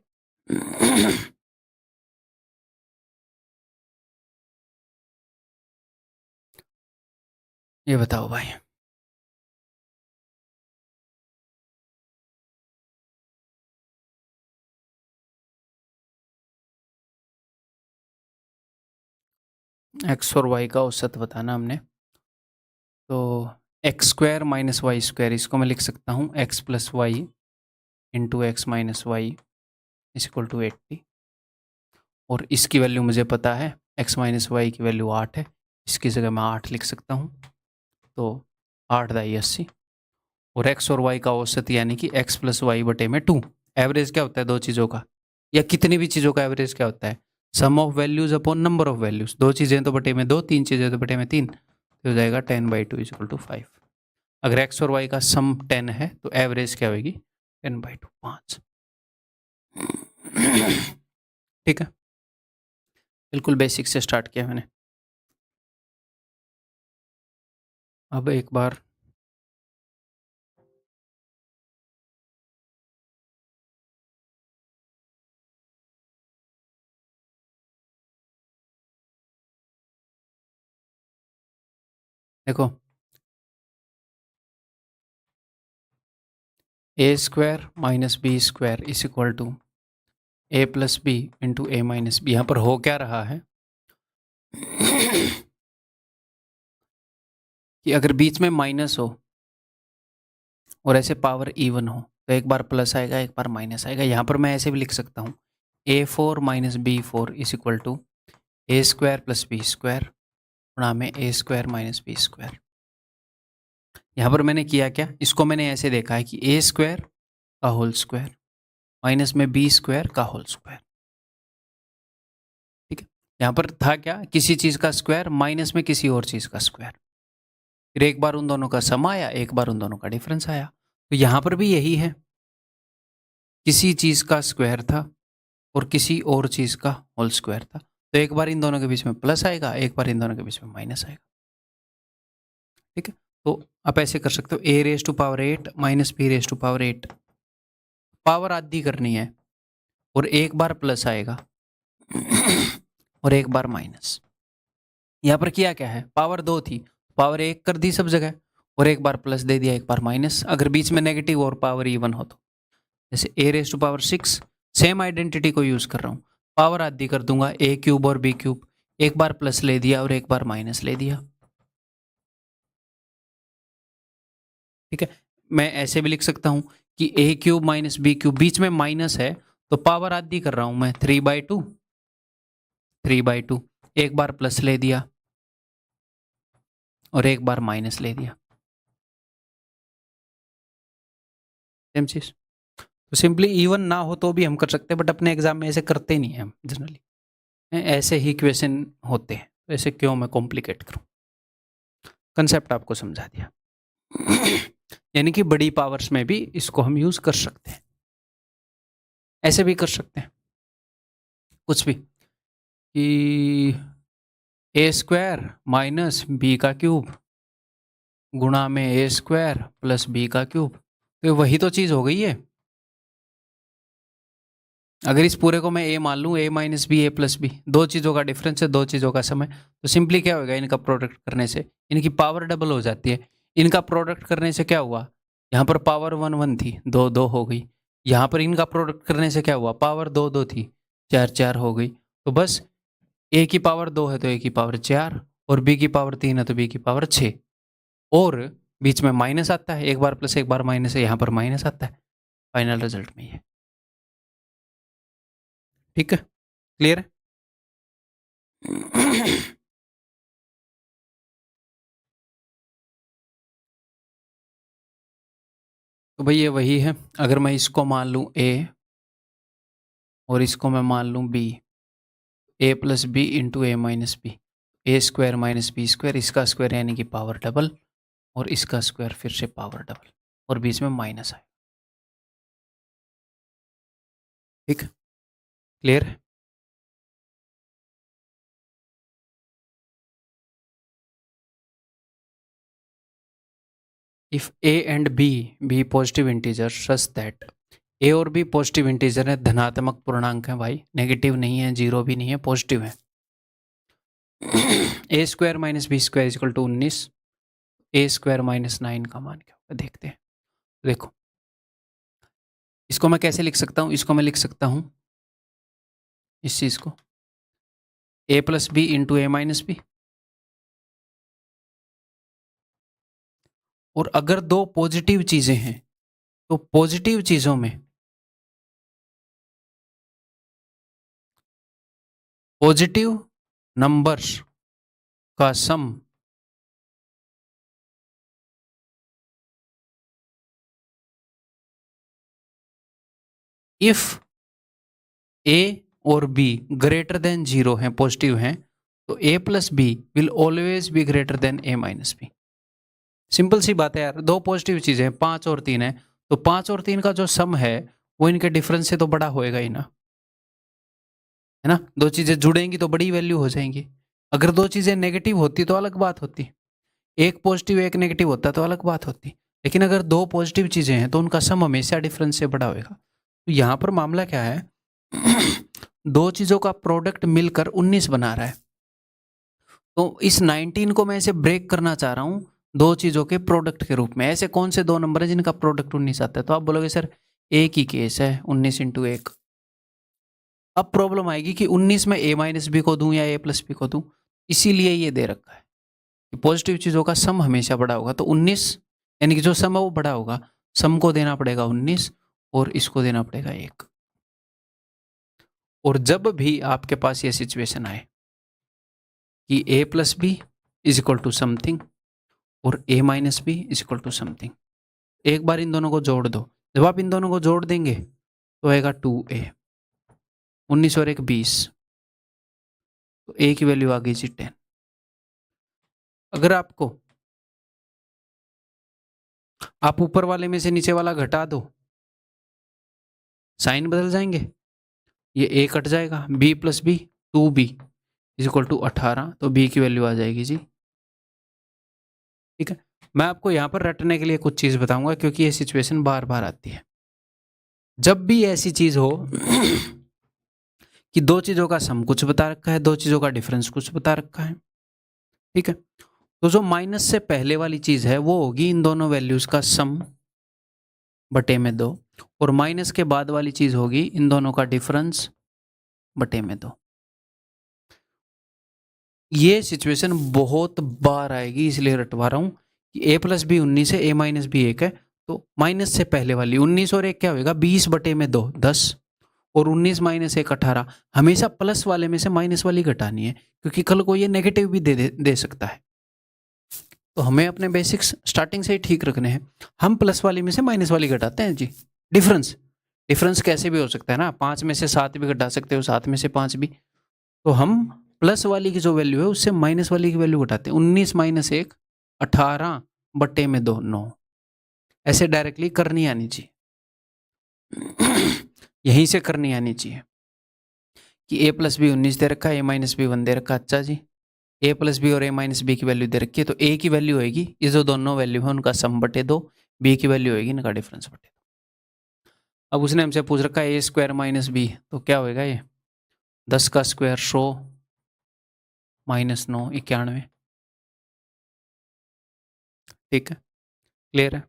ये बताओ भाई, x और y का औसत बताना हमने, तो X square minus Y square, इसको मैं लिख सकता हूँ x plus Y into X minus Y is equal to 80, और इसकी वैल्यू मुझे पता है, x माइनस वाई की वैल्यू 8 है, इसकी जगह मैं 8 लिख सकता हूँ, तो 8 दाई 80, और x और y का औसत यानी कि x प्लस वाई बटे में 2। एवरेज क्या होता है दो चीज़ों का, या कितनी भी चीज़ों का एवरेज क्या होता है, sum of values upon number of values, दो चीज़ें तो बटे में 2, तीन चीज़ें तो बटे में 3, तो हो जाएगा 10/2 इज इक्वल टू 5। अगर x और y का सम 10 है तो एवरेज क्या होगी, 10/2 5। ठीक है, बिल्कुल बेसिक से स्टार्ट किया मैंने। अब एक बार देखो, A square minus B square is equal to A plus B into A minus B. यहाँ पर हो क्या रहा है कि अगर बीच में माइनस हो और ऐसे पावर इवन हो तो एक बार प्लस आएगा एक बार माइनस आएगा। यहाँ पर मैं ऐसे भी लिख सकता हूँ a4 minus b4 is equal to A square plus B square गुणा में A square minus B square. यहाँ पर मैंने किया क्या, इसको मैंने ऐसे देखा है कि ए स्क्वायर का होल स्क्वायर माइनस में बी स्क्वायर का होल स्क्वायर। ठीक है, यहाँ पर था क्या, किसी चीज़ का स्क्वायर माइनस में किसी और चीज़ का स्क्वायर, फिर एक बार उन दोनों का सम आया एक बार उन दोनों का डिफरेंस आया। तो यहाँ पर भी यही है, किसी चीज़ का स्क्वायर था और किसी और चीज़ का होल स्क्वायर था, तो एक बार इन दोनों के बीच में प्लस आएगा एक बार इन दोनों के बीच में माइनस आएगा। ठीक है, तो आप ऐसे कर सकते हो a⁻8 माइनस b⁻8, पावर आधी करनी है और एक बार प्लस आएगा और एक बार माइनस। यहाँ पर किया क्या है, पावर 2 थी, पावर 1 कर दी सब जगह और एक बार प्लस दे दिया एक बार माइनस। अगर बीच में नेगेटिव और पावर इवन हो तो, जैसे a⁻6 सेम आइडेंटिटी को यूज कर रहा हूँ, पावर आधी कर दूंगा a³ और b³, एक बार प्लस ले दिया और एक बार माइनस ले दिया। ठीक है, मैं ऐसे भी लिख सकता हूँ कि a³ माइनस b³, बीच में माइनस है तो पावर आधी कर रहा हूँ मैं 3/2, 3/2, एक बार प्लस ले दिया और एक बार माइनस ले दिया, सेम चीज। तो सिंपली इवन ना हो तो भी हम कर सकते हैं, बट अपने एग्जाम में ऐसे करते नहीं हैं हम जनरली। ऐसे ही इक्वेशन होते हैं, तो ऐसे क्यों मैं कॉम्प्लिकेट करूं। कंसेप्ट आपको समझा दिया। यानी कि बड़ी पावर्स में भी इसको हम यूज कर सकते हैं, ऐसे भी कर सकते हैं कुछ भी, कि ए स्क्वायर माइनस बी का क्यूब गुणा में ए स्क्वायर प्लस बी का क्यूब, तो वही तो चीज हो गई है। अगर इस पूरे को मैं ए मान लूँ, ए माइनस बी ए प्लस बी, दो चीज़ों का डिफरेंस है, दो चीज़ों का समय, तो सिंपली क्या होगा, इनका प्रोडक्ट करने से इनकी पावर डबल हो जाती है। इनका प्रोडक्ट करने से क्या हुआ, यहाँ पर पावर 1 1 थी, 2 2 हो गई। यहाँ पर इनका प्रोडक्ट करने से क्या हुआ, पावर 2 2 थी, 4 4 हो गई। तो बस ए की पावर 2 है तो ए की पावर 4, और बी की पावर 3 है तो बी की पावर 6, और बीच में माइनस आता है, एक बार प्लस एक बार माइनस है, यहाँ पर माइनस आता है फाइनल रिजल्ट में ये। ठीक है, क्लियर है। तो भाई ये वही है। अगर मैं इसको मान लूँ ए और इसको मैं मान लूँ बी, ए प्लस बी इंटू ए माइनस बी, ए स्क्वायर माइनस बी स्क्वायर, इसका स्क्वायर यानी कि पावर डबल, और इसका स्क्वायर फिर से पावर डबल, और बीच में माइनस आए। ठीक, क्लियर है। If A and B positive integer such that, A और बी पॉजिटिव इंटीजर है, धनात्मक पूर्णांक है भाई, नेगेटिव नहीं है, जीरो भी नहीं है, पॉजिटिव है। A square minus B square equal to 19, A square minus 9 का मान क्या होगा देखते हैं। देखो इसको मैं कैसे लिख सकता हूँ, इसको मैं लिख सकता हूँ इस चीज को a plus B into A minus b, और अगर दो पॉजिटिव चीजें हैं तो पॉजिटिव चीजों में पॉजिटिव नंबर्स का सम इफ ए और बी ग्रेटर देन जीरो हैं, पॉजिटिव हैं, तो A plus B will always be greater than A minus B. Simple सी बात है यार, दो पॉजिटिव चीजें हैं, 5 और 3 है, तो 5 और 3 का जो सम है वो इनके डिफरेंस से तो बड़ा होएगा ही ना, है ना। दो चीजें जुड़ेंगी तो बड़ी वैल्यू हो जाएंगी। अगर दो चीजें नेगेटिव होती तो अलग बात होती, एक पॉजिटिव एक नेगेटिव होता तो अलग बात होती, लेकिन अगर दो पॉजिटिव चीजें हैं तो उनका सम हमेशा डिफरेंस से बड़ा होगा। तो यहाँ पर मामला क्या है, दो चीजों का प्रोडक्ट मिलकर 19 बना रहा है, तो इस 19 को मैं ऐसे ब्रेक करना चाह रहा हूँ दो चीजों के प्रोडक्ट के रूप में। ऐसे कौन से दो नंबर है जिनका प्रोडक्ट 19 आता है, तो आप बोलोगे सर एक ही केस है, 19 इंटू एक। अब प्रॉब्लम आएगी कि 19 में ए माइनस बी को दूं या ए प्लस बी को दूं, इसीलिए ये दे रखा है कि पॉजिटिव चीजों का सम हमेशा बड़ा होगा, तो 19 यानी कि जो सम है वो बड़ा होगा, सम को देना पड़ेगा 19 और इसको देना पड़ेगा 1। और जब भी आपके पास ये सिचुएशन आए कि ए plus B is equal to something और A minus B is equal to something, एक बार इन दोनों को जोड़ दो। जब आप इन दोनों को जोड़ देंगे तो आएगा 2a, 19 और 1 20, तो a की वैल्यू आ गई जी 10। अगर आपको आप ऊपर वाले में से नीचे वाला घटा दो, साइन बदल जाएंगे, ये a कट जाएगा, b plus B 2b is equal to 18, तो b की वैल्यू आ जाएगी जी। ठीक है, मैं आपको यहाँ पर रटने के लिए कुछ चीज़ बताऊंगा क्योंकि ये सिचुएशन बार बार आती है। जब भी ऐसी चीज़ हो कि दो चीज़ों का सम कुछ बता रखा है, दो चीज़ों का डिफरेंस कुछ बता रखा है, ठीक है, तो जो माइनस से पहले वाली चीज़ है वो होगी इन दोनों वैल्यूज़ का सम बटे में 2, और माइनस के बाद वाली चीज़ होगी इन दोनों का डिफरेंस बटे में 2। ये सिचुएशन बहुत बार आएगी, इसलिए रटवा रहा हूँ कि a प्लस बी 19 है, a माइनस बी 1 है, तो माइनस से पहले वाली 19 और 1 क्या होगा, 20 बटे में 2 10, और 19 माइनस 1 18। हमेशा प्लस वाले में से माइनस वाली घटानी है क्योंकि कल को ये नेगेटिव भी दे सकता है। तो हमें अपने बेसिक्स स्टार्टिंग से ही ठीक रखने हैं। हम प्लस वाली में से माइनस वाली घटाते हैं जी। डिफरेंस कैसे भी हो सकता है ना, 5 में से 7 भी घटा सकते हो, 7 में से 5 भी, तो हम प्लस वाली की जो वैल्यू है उससे माइनस वाली की वैल्यू घटाते हैं। 19 माइनस 1 18 बट्टे में 2 9। ऐसे डायरेक्टली करनी आनी चाहिए। यहीं से करनी आनी चाहिए कि a प्लस बी 19 दे रखा है, a माइनस बी 1 दे रखा। अच्छा जी, a प्लस बी और a माइनस बी की वैल्यू दे रखी है, तो a की वैल्यू होगी ये जो दोनों वैल्यू है उनका सम बटे 2, b की वैल्यू होगी इनका डिफरेंस बटे 2। अब उसने हमसे पूछ रखा है a स्क्वायर माइनस बी, तो क्या होएगा ये 10 का स्क्वायर 100 माइनस 9 91। ठीक है, क्लियर है?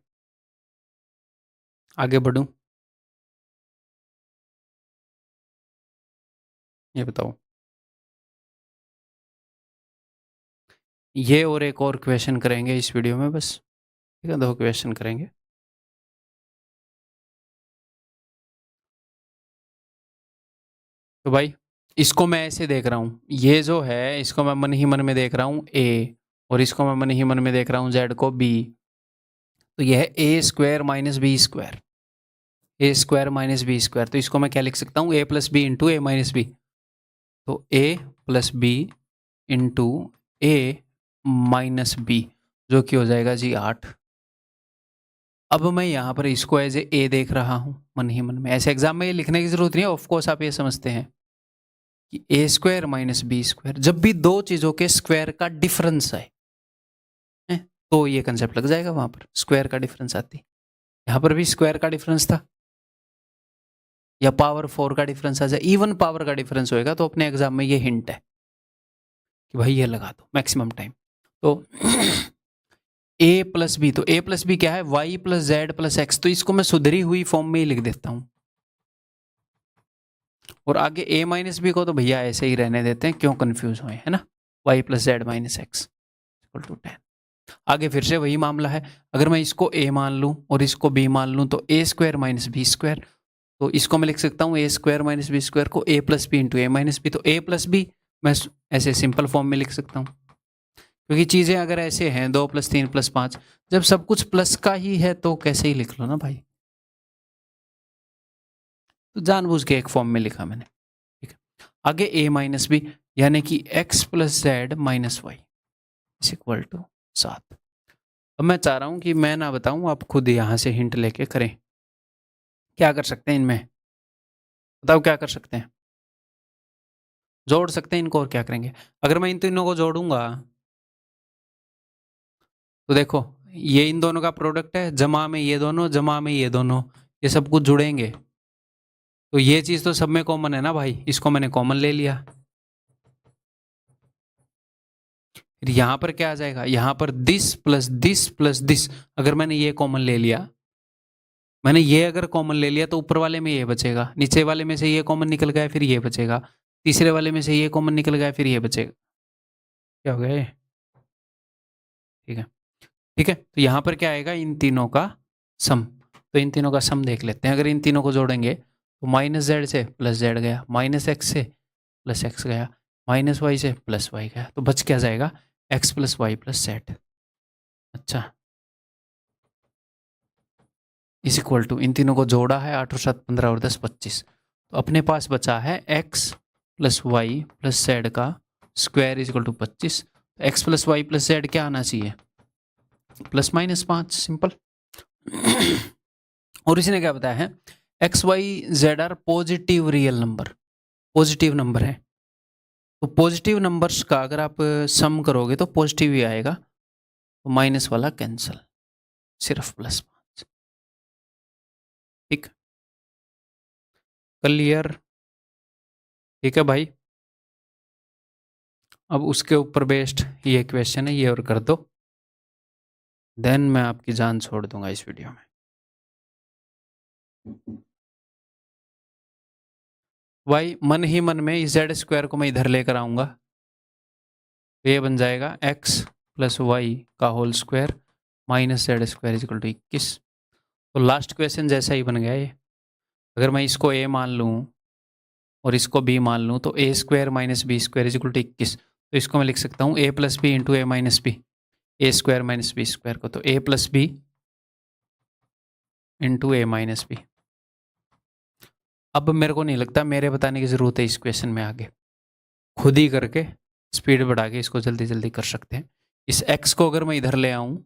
आगे बढ़ूं? ये बताओ। ये और एक और क्वेश्चन करेंगे इस वीडियो में बस। ठीक है, 2 क्वेश्चन करेंगे। तो भाई इसको मैं ऐसे देख रहा हूँ, ये जो है इसको मैं मन ही मन में देख रहा हूँ ए, और इसको मैं मन ही मन में देख रहा हूँ जेड को बी। तो यह है A square minus B square, a square minus B square. तो इसको मैं क्या लिख सकता हूँ, A plus B into A minus B. तो A plus B into A minus B, जो कि हो जाएगा जी 8। अब मैं यहाँ पर इसको एज ए देख रहा हूँ मन ही मन में। ऐसे एग्जाम में ये लिखने की जरूरत नहीं है, ऑफकोर्स आप ये समझते हैं कि A square minus B square, जब भी दो चीजों के स्क्वायर का डिफरेंस आए तो ये कंसेप्ट लग जाएगा, वहां पर स्क्वायर का डिफरेंस आती। यहाँ पर भी स्क्वायर का डिफरेंस था, या पावर 4 का डिफरेंस आ जाए, इवन पावर का डिफरेंस होएगा, तो अपने एग्जाम में ये हिंट है कि भाई ये लगा दो मैक्सिमम टाइम। तो ए प्लस बी, तो ए प्लस बी क्या है, Y plus Z plus X. तो इसको मैं सुधरी हुई फॉर्म में ही लिख देता हूं, और आगे ए माइनस बी को तो भैया ऐसे ही रहने देते हैं, क्यों कंफ्यूज हुए, है ना। Y plus Z minus X equal to 10। आगे फिर से वही मामला है, अगर मैं इसको a मान लूं और इसको b मान लूं, तो a square minus B square. तो इसको मैं लिख सकता हूं a square minus B square को a plus B into A minus B. तो a प्लस बी मैं ऐसे सिंपल फॉर्म में लिख सकता हूं, क्योंकि चीजें अगर ऐसे हैं 2 प्लस 3 प्लस 5, जब सब कुछ प्लस का ही है तो कैसे ही लिख लो ना भाई। तो जानबूझ के एक फॉर्म में लिखा मैंने। ठीक है, आगे a माइनस बी, यानी कि x plus Z minus Y is equal to 7। अब मैं चाह रहा हूं कि मैं ना बताऊं, आप खुद यहां से हिंट लेके करें। क्या कर सकते हैं इनमें, बताओ क्या कर सकते हैं? जोड़ सकते हैं इनको, और क्या करेंगे? अगर मैं इन तीनों को जोड़ूंगा तो देखो, ये इन दोनों का प्रोडक्ट है, जमा में ये दोनों, जमा में ये दोनों, ये सब कुछ जुड़ेंगे। तो ये चीज तो सब में कॉमन है ना भाई, इसको मैंने कॉमन ले लिया। फिर यहां पर क्या आ जाएगा, यहां पर this plus this plus this. अगर मैंने ये कॉमन ले लिया, मैंने ये अगर कॉमन ले लिया, तो ऊपर वाले में ये बचेगा, नीचे वाले में से ये कॉमन निकल गया, फिर ये बचेगा, तीसरे वाले में से ये कॉमन निकल गया, फिर ये बचेगा। क्या हो गया ये? ठीक है, ठीक है। तो यहां पर क्या आएगा, इन तीनों का सम। तो इन तीनों का सम देख लेते हैं। अगर इन तीनों को जोड़ेंगे तो माइनस जेड से प्लस जेड गया, माइनस एक्स से प्लस एक्स गया, माइनस वाई से प्लस वाई गया, तो बच क्या जाएगा, X plus Y plus Z. अच्छा, इस इक्वल टू, इन तीनों को जोड़ा है, 8 और 7 15 और 10 25। तो अपने पास बचा है X plus Y plus Z का square is equal to 25। X plus Y plus Z क्या आना चाहिए, प्लस माइनस 5, सिंपल। और इसने क्या बताया है, X Y Z are positive real number, positive number है। तो पॉजिटिव नंबर्स का अगर आप सम करोगे तो पॉजिटिव ही आएगा, तो माइनस वाला कैंसल, सिर्फ प्लस 5। ठीक, क्लियर? ठीक है भाई, अब उसके ऊपर बेस्ड ये क्वेश्चन है, ये और कर दो, देन मैं आपकी जान छोड़ दूंगा इस वीडियो में। भाई मन ही मन में इस जेड स्क्वायर को मैं इधर लेकर आऊंगा, तो ये बन जाएगा एक्स प्लस वाई का whole square minus Z square is equal to 21। तो लास्ट क्वेश्चन जैसा ही बन गया ये। अगर मैं इसको ए मान लूँ और इसको बी मान लूँ, तो A square minus B square is equal to 21। तो इसको मैं लिख सकता हूँ A plus B into A minus B, A square minus B square को, तो A plus B into A minus B. अब मेरे को नहीं लगता मेरे बताने की जरूरत है इस क्वेश्चन में आगे। खुद ही करके स्पीड बढ़ा के इसको जल्दी जल्दी कर सकते हैं। इस x को अगर मैं इधर ले आऊँ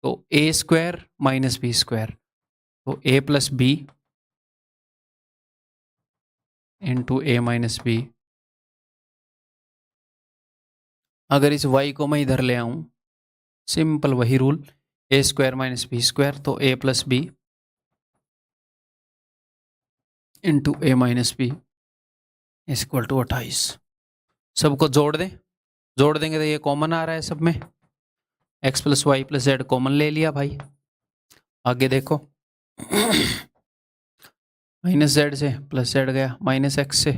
तो a square minus B square, तो a plus B into A minus B. अगर इस y को मैं इधर ले आऊँ, सिंपल वही rule, a square minus B square, तो a plus B into A minus B is equal to 28। सबको जोड़ दें, जोड़ देंगे तो ये कॉमन आ रहा है सब में, x plus Y plus Z common ले लिया भाई। आगे देखो माइनस जेड से प्लस जेड गया, माइनस एक्स से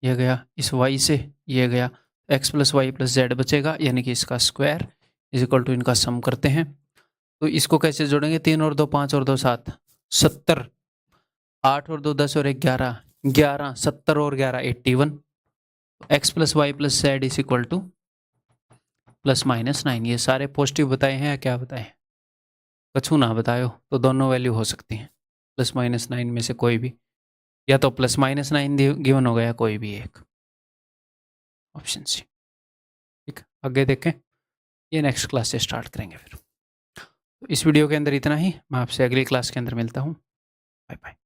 ये गया, इस y से ये गया, x plus Y plus Z बचेगा, यानी कि इसका स्क्वायर इज इक्वल टू इनका सम करते हैं। तो इसको कैसे जोड़ेंगे, 3 और 2 5 और 2 7 70, 8 और 2 10 और 1 11 11, 70 और 11 81। X plus Y plus Z is equal to plus minus 9। ये सारे पॉजिटिव बताए हैं या क्या बताए हैं, कछु ना बताए हो तो दोनों वैल्यू हो सकती हैं, प्लस माइनस 9 में से कोई भी, या तो प्लस माइनस 9 गिवन हो गया कोई भी एक, ऑप्शन सी। ठीक, आगे देखें, ये नेक्स्ट क्लास से स्टार्ट करेंगे फिर। तो इस वीडियो के अंदर इतना ही, मैं आपसे अगली क्लास के अंदर मिलता हूँ। Bye bye.